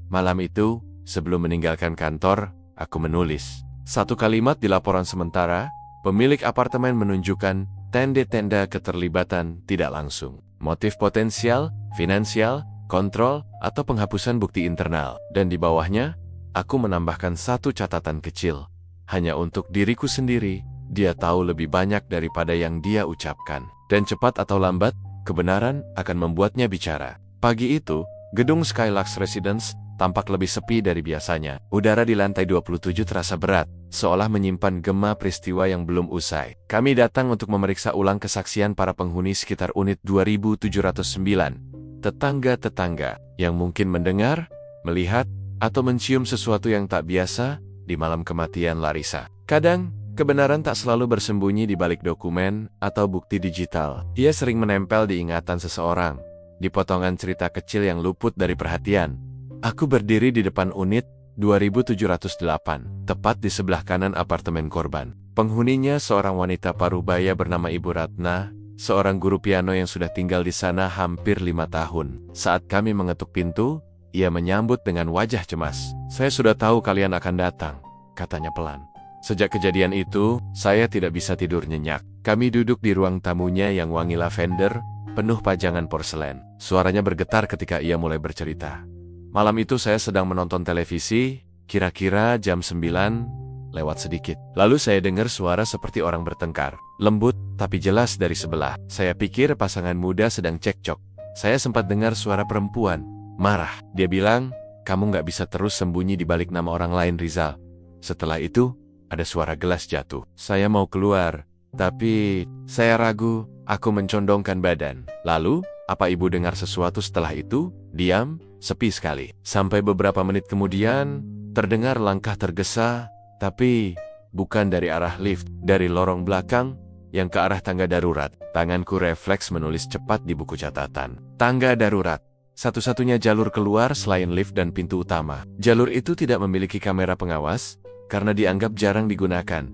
Malam itu, sebelum meninggalkan kantor, aku menulis. Satu kalimat di laporan sementara, pemilik apartemen menunjukkan tanda-tanda keterlibatan tidak langsung. Motif potensial, finansial, kontrol, atau penghapusan bukti internal. Dan di bawahnya, aku menambahkan satu catatan kecil. Hanya untuk diriku sendiri, dia tahu lebih banyak daripada yang dia ucapkan. Dan cepat atau lambat, kebenaran akan membuatnya bicara. Pagi itu, gedung Skylux Residence tampak lebih sepi dari biasanya. Udara di lantai 27 terasa berat, seolah menyimpan gema peristiwa yang belum usai. Kami datang untuk memeriksa ulang kesaksian para penghuni sekitar unit 2709. Tetangga-tetangga yang mungkin mendengar, melihat, atau mencium sesuatu yang tak biasa di malam kematian Larissa. Kadang, kebenaran tak selalu bersembunyi di balik dokumen atau bukti digital. Ia sering menempel di ingatan seseorang, di potongan cerita kecil yang luput dari perhatian. Aku berdiri di depan unit 2708, tepat di sebelah kanan apartemen korban. Penghuninya seorang wanita parubaya bernama Ibu Ratna, seorang guru piano yang sudah tinggal di sana hampir 5 tahun. Saat kami mengetuk pintu, ia menyambut dengan wajah cemas. "Saya sudah tahu kalian akan datang," katanya pelan. Sejak kejadian itu, saya tidak bisa tidur nyenyak. Kami duduk di ruang tamunya yang wangi lavender, penuh pajangan porselen. Suaranya bergetar ketika ia mulai bercerita. Malam itu saya sedang menonton televisi, kira-kira jam 9 lewat sedikit. Lalu saya dengar suara seperti orang bertengkar. Lembut, tapi jelas dari sebelah. Saya pikir pasangan muda sedang cekcok. Saya sempat dengar suara perempuan, marah. Dia bilang, "Kamu nggak bisa terus sembunyi di balik nama orang lain, Rizal." Setelah itu, ada suara gelas jatuh. Saya mau keluar, tapi saya ragu. Aku mencondongkan badan. "Lalu, apa ibu dengar sesuatu setelah itu?" Diam, sepi sekali. Sampai beberapa menit kemudian, terdengar langkah tergesa, tapi bukan dari arah lift, dari lorong belakang yang ke arah tangga darurat. Tanganku refleks menulis cepat di buku catatan. Tangga darurat. Satu-satunya jalur keluar selain lift dan pintu utama. Jalur itu tidak memiliki kamera pengawas, karena dianggap jarang digunakan.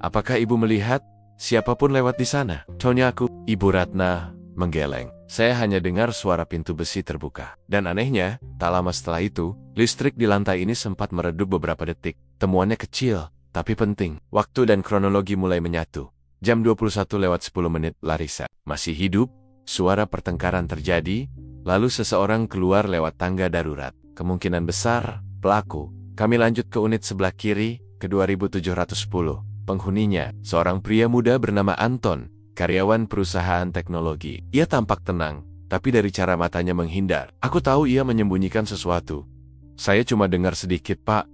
"Apakah ibu melihat siapapun lewat di sana?" Tanya aku. Ibu Ratna menggeleng. Saya hanya dengar suara pintu besi terbuka. Dan anehnya, tak lama setelah itu, listrik di lantai ini sempat meredup beberapa detik. Temuannya kecil, tapi penting. Waktu dan kronologi mulai menyatu. Jam 21:10, Larissa masih hidup, suara pertengkaran terjadi, lalu seseorang keluar lewat tangga darurat. Kemungkinan besar, pelaku. Kami lanjut ke unit sebelah kiri, ke 2710. Penghuninya, seorang pria muda bernama Anton, karyawan perusahaan teknologi. Ia tampak tenang, tapi dari cara matanya menghindar, aku tahu ia menyembunyikan sesuatu. "Saya cuma dengar sedikit, Pak,"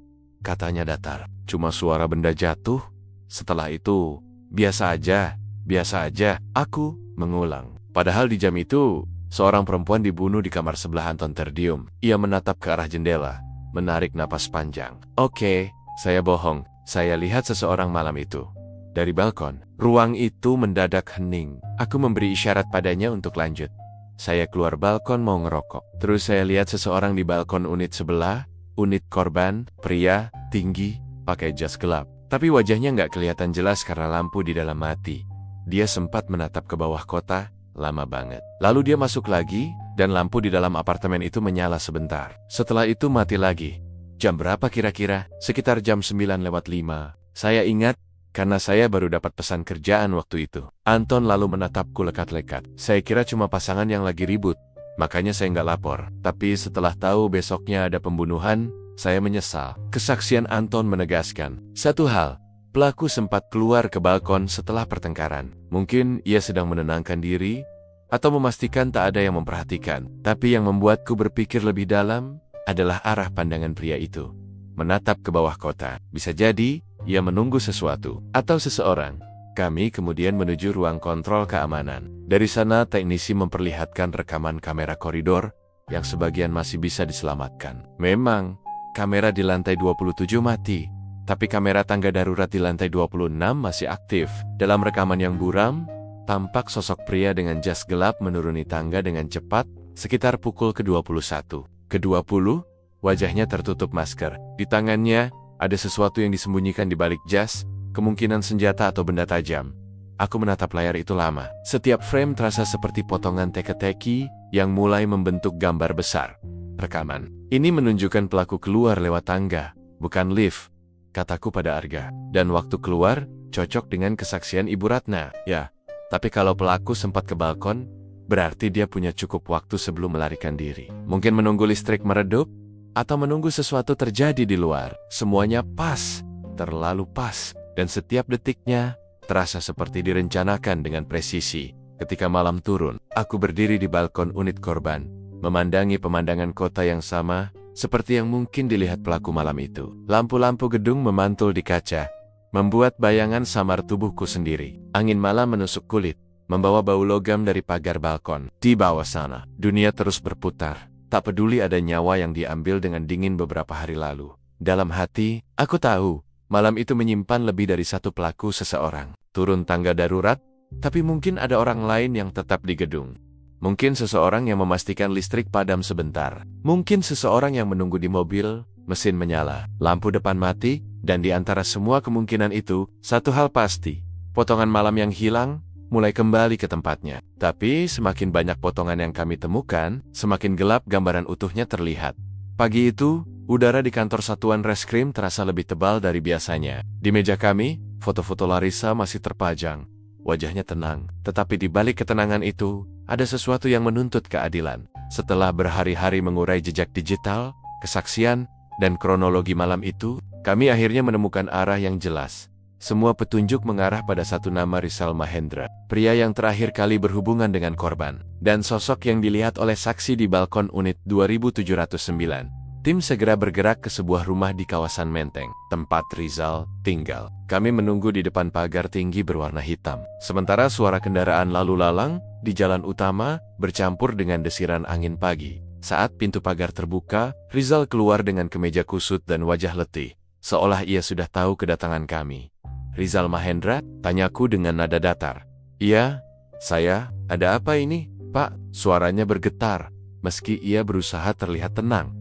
katanya datar. "Cuma suara benda jatuh. Setelah itu, biasa aja, biasa aja." Aku mengulang. Padahal di jam itu, seorang perempuan dibunuh di kamar sebelah Anton terdiam. Ia menatap ke arah jendela, menarik napas panjang. "Oke, saya bohong. Saya lihat seseorang malam itu. Dari balkon." Ruang itu mendadak hening. Aku memberi isyarat padanya untuk lanjut. Saya keluar balkon mau ngerokok. Terus saya lihat seseorang di balkon unit sebelah, unit korban, pria, tinggi, pakai jas gelap. Tapi wajahnya nggak kelihatan jelas karena lampu di dalam mati. Dia sempat menatap ke bawah kota, lama banget. Lalu dia masuk lagi, dan lampu di dalam apartemen itu menyala sebentar. Setelah itu mati lagi. Jam berapa kira-kira? Sekitar jam 9:05. Saya ingat, karena saya baru dapat pesan kerjaan waktu itu. Anton lalu menatapku lekat-lekat. Saya kira cuma pasangan yang lagi ribut, makanya saya nggak lapor. Tapi setelah tahu besoknya ada pembunuhan, saya menyesal. Kesaksian Anton menegaskan satu hal, Pelaku sempat keluar ke balkon setelah pertengkaran. Mungkin ia sedang menenangkan diri atau memastikan tak ada yang memperhatikan. Tapi yang membuatku berpikir lebih dalam adalah arah pandangan pria itu. Menatap ke bawah kota. Bisa jadi ia menunggu sesuatu atau seseorang. Kami kemudian menuju ruang kontrol keamanan. Dari sana teknisi memperlihatkan rekaman kamera koridor yang sebagian masih bisa diselamatkan. Memang, kamera di lantai 27 mati, tapi kamera tangga darurat di lantai 26 masih aktif. Dalam rekaman yang buram, tampak sosok pria dengan jas gelap menuruni tangga dengan cepat sekitar pukul ke-21. Ke-20, wajahnya tertutup masker. Di tangannya, ada sesuatu yang disembunyikan di balik jas, kemungkinan senjata atau benda tajam. Aku menatap layar itu lama. Setiap frame terasa seperti potongan teka-teki yang mulai membentuk gambar besar. Rekaman ini menunjukkan pelaku keluar lewat tangga, bukan lift, kataku pada Arga. Dan waktu keluar, cocok dengan kesaksian Ibu Ratna. Ya, tapi kalau pelaku sempat ke balkon, berarti dia punya cukup waktu sebelum melarikan diri. Mungkin menunggu listrik meredup, atau menunggu sesuatu terjadi di luar. Semuanya pas, terlalu pas, dan setiap detiknya terasa seperti direncanakan dengan presisi. Ketika malam turun, aku berdiri di balkon unit korban, memandangi pemandangan kota yang sama, seperti yang mungkin dilihat pelaku malam itu. Lampu-lampu gedung memantul di kaca, membuat bayangan samar tubuhku sendiri. Angin malam menusuk kulit, membawa bau logam dari pagar balkon. Di bawah sana, dunia terus berputar. Tak peduli ada nyawa yang diambil dengan dingin beberapa hari lalu. Dalam hati, aku tahu, malam itu menyimpan lebih dari satu pelaku seseorang. Turun tangga darurat, tapi mungkin ada orang lain yang tetap di gedung. Mungkin seseorang yang memastikan listrik padam sebentar. Mungkin seseorang yang menunggu di mobil, mesin menyala, lampu depan mati, dan di antara semua kemungkinan itu, satu hal pasti, potongan malam yang hilang mulai kembali ke tempatnya. Tapi semakin banyak potongan yang kami temukan, semakin gelap gambaran utuhnya terlihat. Pagi itu, udara di kantor satuan reskrim terasa lebih tebal dari biasanya. Di meja kami, foto-foto Larissa masih terpajang. Wajahnya tenang, tetapi di balik ketenangan itu, ada sesuatu yang menuntut keadilan. Setelah berhari-hari mengurai jejak digital, kesaksian, dan kronologi malam itu, kami akhirnya menemukan arah yang jelas. Semua petunjuk mengarah pada satu nama, Rizal Mahendra, pria yang terakhir kali berhubungan dengan korban, dan sosok yang dilihat oleh saksi di balkon unit 2709. Tim segera bergerak ke sebuah rumah di kawasan Menteng, tempat Rizal tinggal. Kami menunggu di depan pagar tinggi berwarna hitam. Sementara suara kendaraan lalu lalang di jalan utama bercampur dengan desiran angin pagi. Saat pintu pagar terbuka, Rizal keluar dengan kemeja kusut dan wajah letih, seolah ia sudah tahu kedatangan kami. Rizal Mahendra, tanyaku dengan nada datar. Iya, saya, ada apa ini, Pak? Suaranya bergetar, meski ia berusaha terlihat tenang.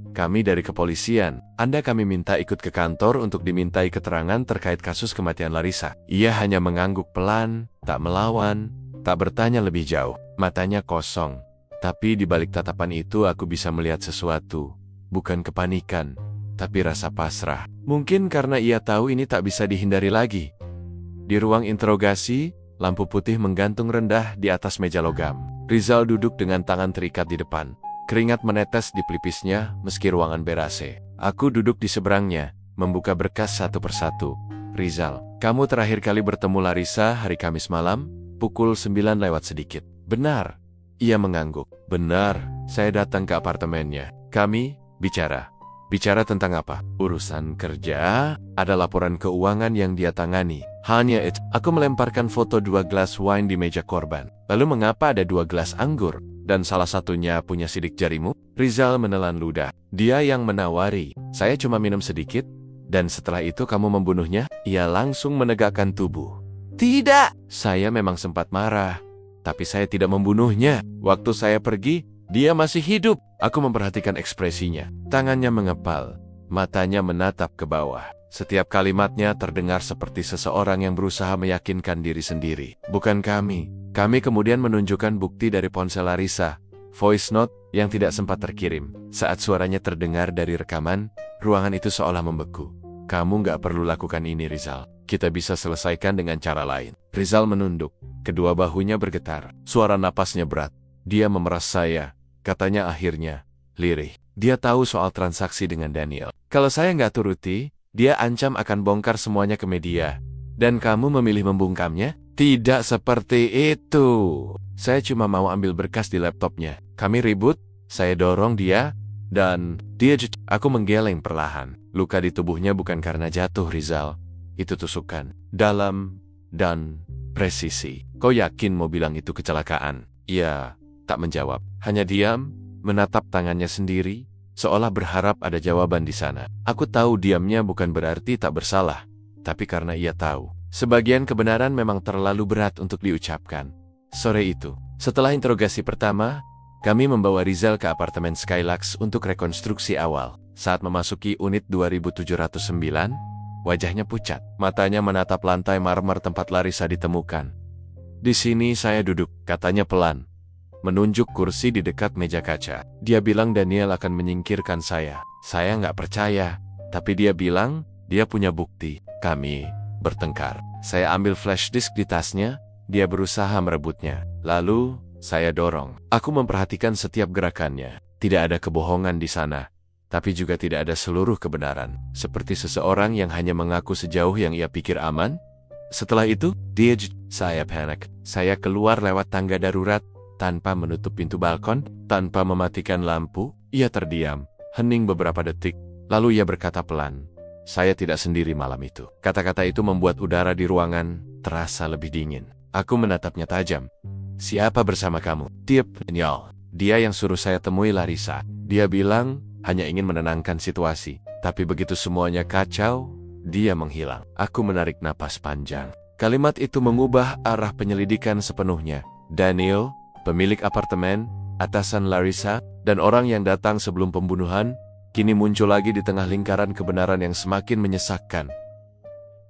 Kami dari kepolisian, Anda kami minta ikut ke kantor untuk dimintai keterangan terkait kasus kematian Larissa. Ia hanya mengangguk pelan, tak melawan, tak bertanya lebih jauh. Matanya kosong. Tapi di balik tatapan itu aku bisa melihat sesuatu. Bukan kepanikan, tapi rasa pasrah. Mungkin karena ia tahu ini tak bisa dihindari lagi. Di ruang interogasi, lampu putih menggantung rendah di atas meja logam. Rizal duduk dengan tangan terikat di depan. Keringat menetes di pelipisnya meski ruangan ber-AC. Aku duduk di seberangnya, membuka berkas satu persatu. Rizal, kamu terakhir kali bertemu Larissa hari Kamis malam, pukul 9 lewat sedikit. Benar. Ia mengangguk. Benar, saya datang ke apartemennya. Kami bicara. Bicara tentang apa? Urusan kerja, ada laporan keuangan yang dia tangani. Hanya itu, aku melemparkan foto 2 gelas wine di meja korban. Lalu mengapa ada 2 gelas anggur? Dan salah satunya punya sidik jarimu? Rizal menelan ludah. Dia yang menawari. Saya cuma minum sedikit, dan setelah itu kamu membunuhnya? Ia langsung menegakkan tubuh. Tidak! Saya memang sempat marah, tapi saya tidak membunuhnya. Waktu saya pergi, dia masih hidup. Aku memperhatikan ekspresinya. Tangannya mengepal, matanya menatap ke bawah. Setiap kalimatnya terdengar seperti seseorang yang berusaha meyakinkan diri sendiri. Bukan kami. Kami kemudian menunjukkan bukti dari ponsel Larissa, voice note yang tidak sempat terkirim. Saat suaranya terdengar dari rekaman, ruangan itu seolah membeku. Kamu nggak perlu lakukan ini, Rizal. Kita bisa selesaikan dengan cara lain. Rizal menunduk, kedua bahunya bergetar. Suara napasnya berat. Dia memeras saya, katanya akhirnya, lirih. Dia tahu soal transaksi dengan Daniel. Kalau saya nggak turuti, Dia ancam akan bongkar semuanya ke media. Dan kamu memilih membungkamnya? Tidak seperti itu. Saya cuma mau ambil berkas di laptopnya. Kami ribut, saya dorong dia, dan aku menggeleng perlahan. Luka di tubuhnya bukan karena jatuh, Rizal. Itu tusukan. Dalam dan presisi. Kau yakin mau bilang itu kecelakaan? Ia tak menjawab. Hanya diam, menatap tangannya sendiri, seolah berharap ada jawaban di sana. Aku tahu diamnya bukan berarti tak bersalah, tapi karena ia tahu sebagian kebenaran memang terlalu berat untuk diucapkan. Sore itu, setelah interogasi pertama, kami membawa Rizal ke apartemen Skylux untuk rekonstruksi awal. Saat memasuki unit 2709, wajahnya pucat. Matanya menatap lantai marmer tempat Larissa ditemukan. Di sini saya duduk, katanya pelan, menunjuk kursi di dekat meja kaca. Dia bilang Daniel akan menyingkirkan saya. Saya nggak percaya, tapi dia bilang dia punya bukti. Kami bertengkar. Saya ambil flash disk di tasnya, dia berusaha merebutnya. Lalu, saya dorong. Aku memperhatikan setiap gerakannya. Tidak ada kebohongan di sana, tapi juga tidak ada seluruh kebenaran. Seperti seseorang yang hanya mengaku sejauh yang ia pikir aman. Setelah itu, saya panik. Saya keluar lewat tangga darurat, tanpa menutup pintu balkon, tanpa mematikan lampu. Ia terdiam, hening beberapa detik, lalu ia berkata pelan, "Saya tidak sendiri malam itu." Kata-kata itu membuat udara di ruangan terasa lebih dingin. Aku menatapnya tajam. "Siapa bersama kamu?" Daniel. Dia yang suruh saya temui Larissa. Dia bilang hanya ingin menenangkan situasi. Tapi begitu semuanya kacau, dia menghilang. Aku menarik napas panjang. Kalimat itu mengubah arah penyelidikan sepenuhnya. Daniel, pemilik apartemen, atasan Larissa, dan orang yang datang sebelum pembunuhan, kini muncul lagi di tengah lingkaran kebenaran yang semakin menyesakkan.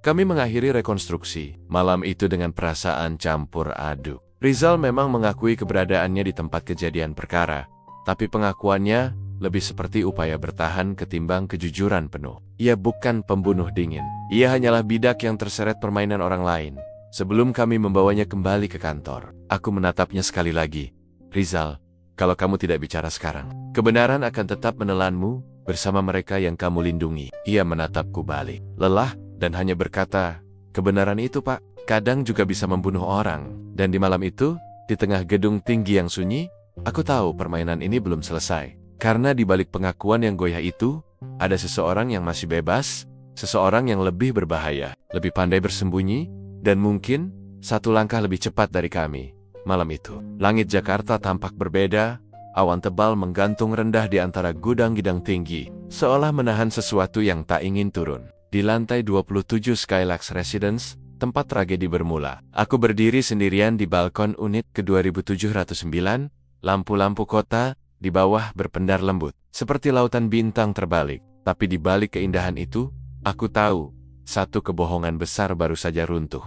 Kami mengakhiri rekonstruksi malam itu dengan perasaan campur aduk. Rizal memang mengakui keberadaannya di tempat kejadian perkara, tapi pengakuannya lebih seperti upaya bertahan ketimbang kejujuran penuh. Ia bukan pembunuh dingin. Ia hanyalah bidak yang terseret permainan orang lain. Sebelum kami membawanya kembali ke kantor, aku menatapnya sekali lagi. "Rizal, kalau kamu tidak bicara sekarang, kebenaran akan tetap menelanmu bersama mereka yang kamu lindungi." Ia menatapku balik, lelah, dan hanya berkata, "Kebenaran itu, Pak, kadang juga bisa membunuh orang." Dan di malam itu, di tengah gedung tinggi yang sunyi, aku tahu permainan ini belum selesai. Karena di balik pengakuan yang goyah itu, ada seseorang yang masih bebas, seseorang yang lebih berbahaya, lebih pandai bersembunyi, dan mungkin satu langkah lebih cepat dari kami. Malam itu, langit Jakarta tampak berbeda, awan tebal menggantung rendah di antara gudang-gidang tinggi, seolah menahan sesuatu yang tak ingin turun. Di lantai 27 Skylux Residence, tempat tragedi bermula, aku berdiri sendirian di balkon unit ke 2709, lampu-lampu kota di bawah berpendar lembut, seperti lautan bintang terbalik. Tapi di balik keindahan itu, aku tahu, satu kebohongan besar baru saja runtuh.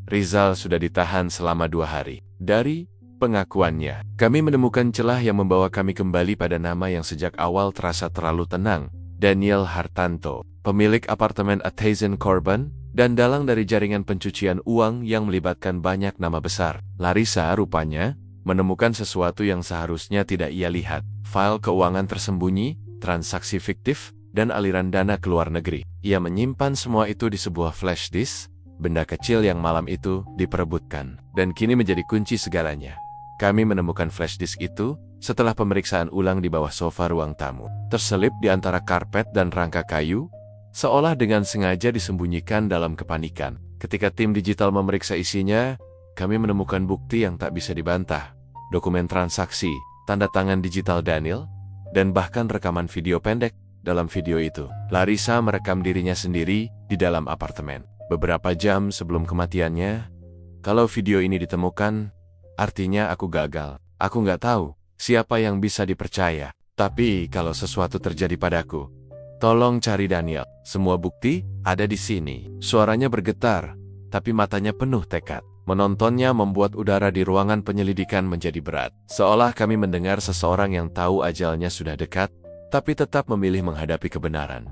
Rizal sudah ditahan selama 2 hari. Dari pengakuannya, kami menemukan celah yang membawa kami kembali pada nama yang sejak awal terasa terlalu tenang, Daniel Hartanto, pemilik apartemen Athazen Corbin, dan dalang dari jaringan pencucian uang yang melibatkan banyak nama besar. Larissa rupanya menemukan sesuatu yang seharusnya tidak ia lihat. File keuangan tersembunyi, transaksi fiktif, dan aliran dana ke luar negeri. Ia menyimpan semua itu di sebuah flash disk, benda kecil yang malam itu diperebutkan, dan kini menjadi kunci segalanya. Kami menemukan flash disk itu setelah pemeriksaan ulang di bawah sofa ruang tamu, terselip di antara karpet dan rangka kayu, seolah dengan sengaja disembunyikan dalam kepanikan. Ketika tim digital memeriksa isinya, kami menemukan bukti yang tak bisa dibantah. Dokumen transaksi, tanda tangan digital Daniel, dan bahkan rekaman video pendek. Dalam video itu, Larissa merekam dirinya sendiri di dalam apartemen beberapa jam sebelum kematiannya. Kalau video ini ditemukan, artinya aku gagal. Aku nggak tahu siapa yang bisa dipercaya. Tapi kalau sesuatu terjadi padaku, tolong cari Daniel. Semua bukti ada di sini. Suaranya bergetar, tapi matanya penuh tekad. Menontonnya membuat udara di ruangan penyelidikan menjadi berat. Seolah kami mendengar seseorang yang tahu ajalnya sudah dekat, tapi tetap memilih menghadapi kebenaran.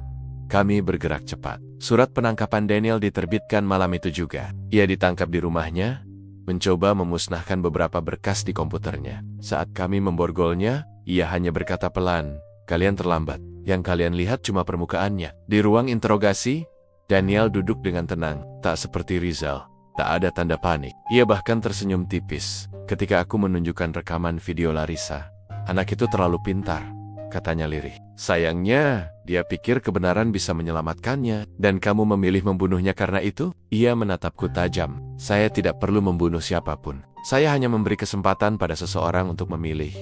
Kami bergerak cepat. Surat penangkapan Daniel diterbitkan malam itu juga. Ia ditangkap di rumahnya, mencoba memusnahkan beberapa berkas di komputernya. Saat kami memborgolnya, ia hanya berkata pelan, Kalian terlambat. Yang kalian lihat cuma permukaannya. Di ruang interogasi, Daniel duduk dengan tenang, tak seperti Rizal. Tak ada tanda panik. Ia bahkan tersenyum tipis ketika aku menunjukkan rekaman video Larissa. Anak itu terlalu pintar, katanya lirih. Sayangnya, dia pikir kebenaran bisa menyelamatkannya, dan kamu memilih membunuhnya karena itu? Ia menatapku tajam. Saya tidak perlu membunuh siapapun. Saya hanya memberi kesempatan pada seseorang untuk memilih.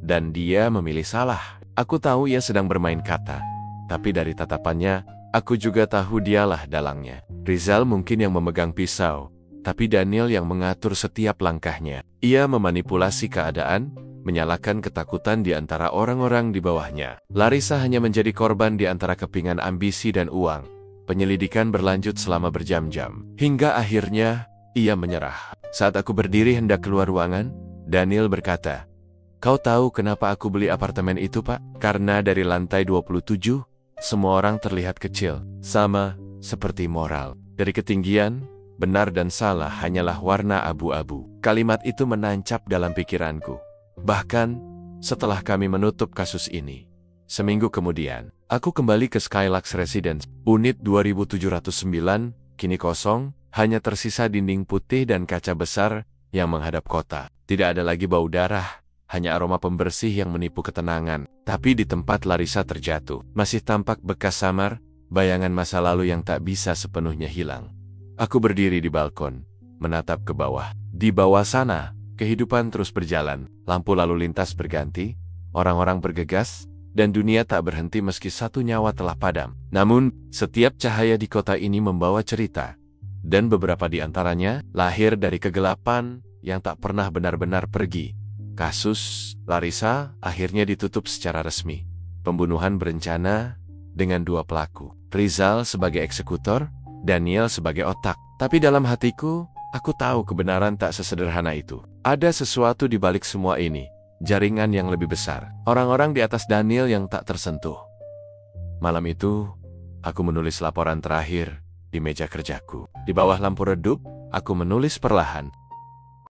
Dan dia memilih salah. Aku tahu ia sedang bermain kata. Tapi dari tatapannya, aku juga tahu dialah dalangnya. Rizal mungkin yang memegang pisau, tapi Daniel yang mengatur setiap langkahnya. Ia memanipulasi keadaan, menyalakan ketakutan di antara orang-orang di bawahnya. Larissa hanya menjadi korban di antara kepingan ambisi dan uang. Penyelidikan berlanjut selama berjam-jam. Hingga akhirnya, ia menyerah. Saat aku berdiri hendak keluar ruangan, Daniel berkata, "Kau tahu kenapa aku beli apartemen itu, Pak? Karena dari lantai 27, semua orang terlihat kecil. Sama seperti moral. Dari ketinggian, benar dan salah hanyalah warna abu-abu." Kalimat itu menancap dalam pikiranku. Bahkan, setelah kami menutup kasus ini, seminggu kemudian, aku kembali ke Skylux Residence. Unit 2709, kini kosong, hanya tersisa dinding putih dan kaca besar yang menghadap kota. Tidak ada lagi bau darah, hanya aroma pembersih yang menipu ketenangan. Tapi di tempat Larissa terjatuh, masih tampak bekas samar, bayangan masa lalu yang tak bisa sepenuhnya hilang. Aku berdiri di balkon, menatap ke bawah. Di bawah sana, kehidupan terus berjalan. Lampu lalu lintas berganti, orang-orang bergegas, dan dunia tak berhenti meski satu nyawa telah padam. Namun, setiap cahaya di kota ini membawa cerita. Dan beberapa di antaranya lahir dari kegelapan yang tak pernah benar-benar pergi. Kasus Larissa akhirnya ditutup secara resmi. Pembunuhan berencana dengan dua pelaku. Rizal sebagai eksekutor, Daniel sebagai otak. Tapi dalam hatiku, aku tahu kebenaran tak sesederhana itu. Ada sesuatu di balik semua ini. Jaringan yang lebih besar. Orang-orang di atas Daniel yang tak tersentuh. Malam itu, aku menulis laporan terakhir di meja kerjaku. Di bawah lampu redup, aku menulis perlahan.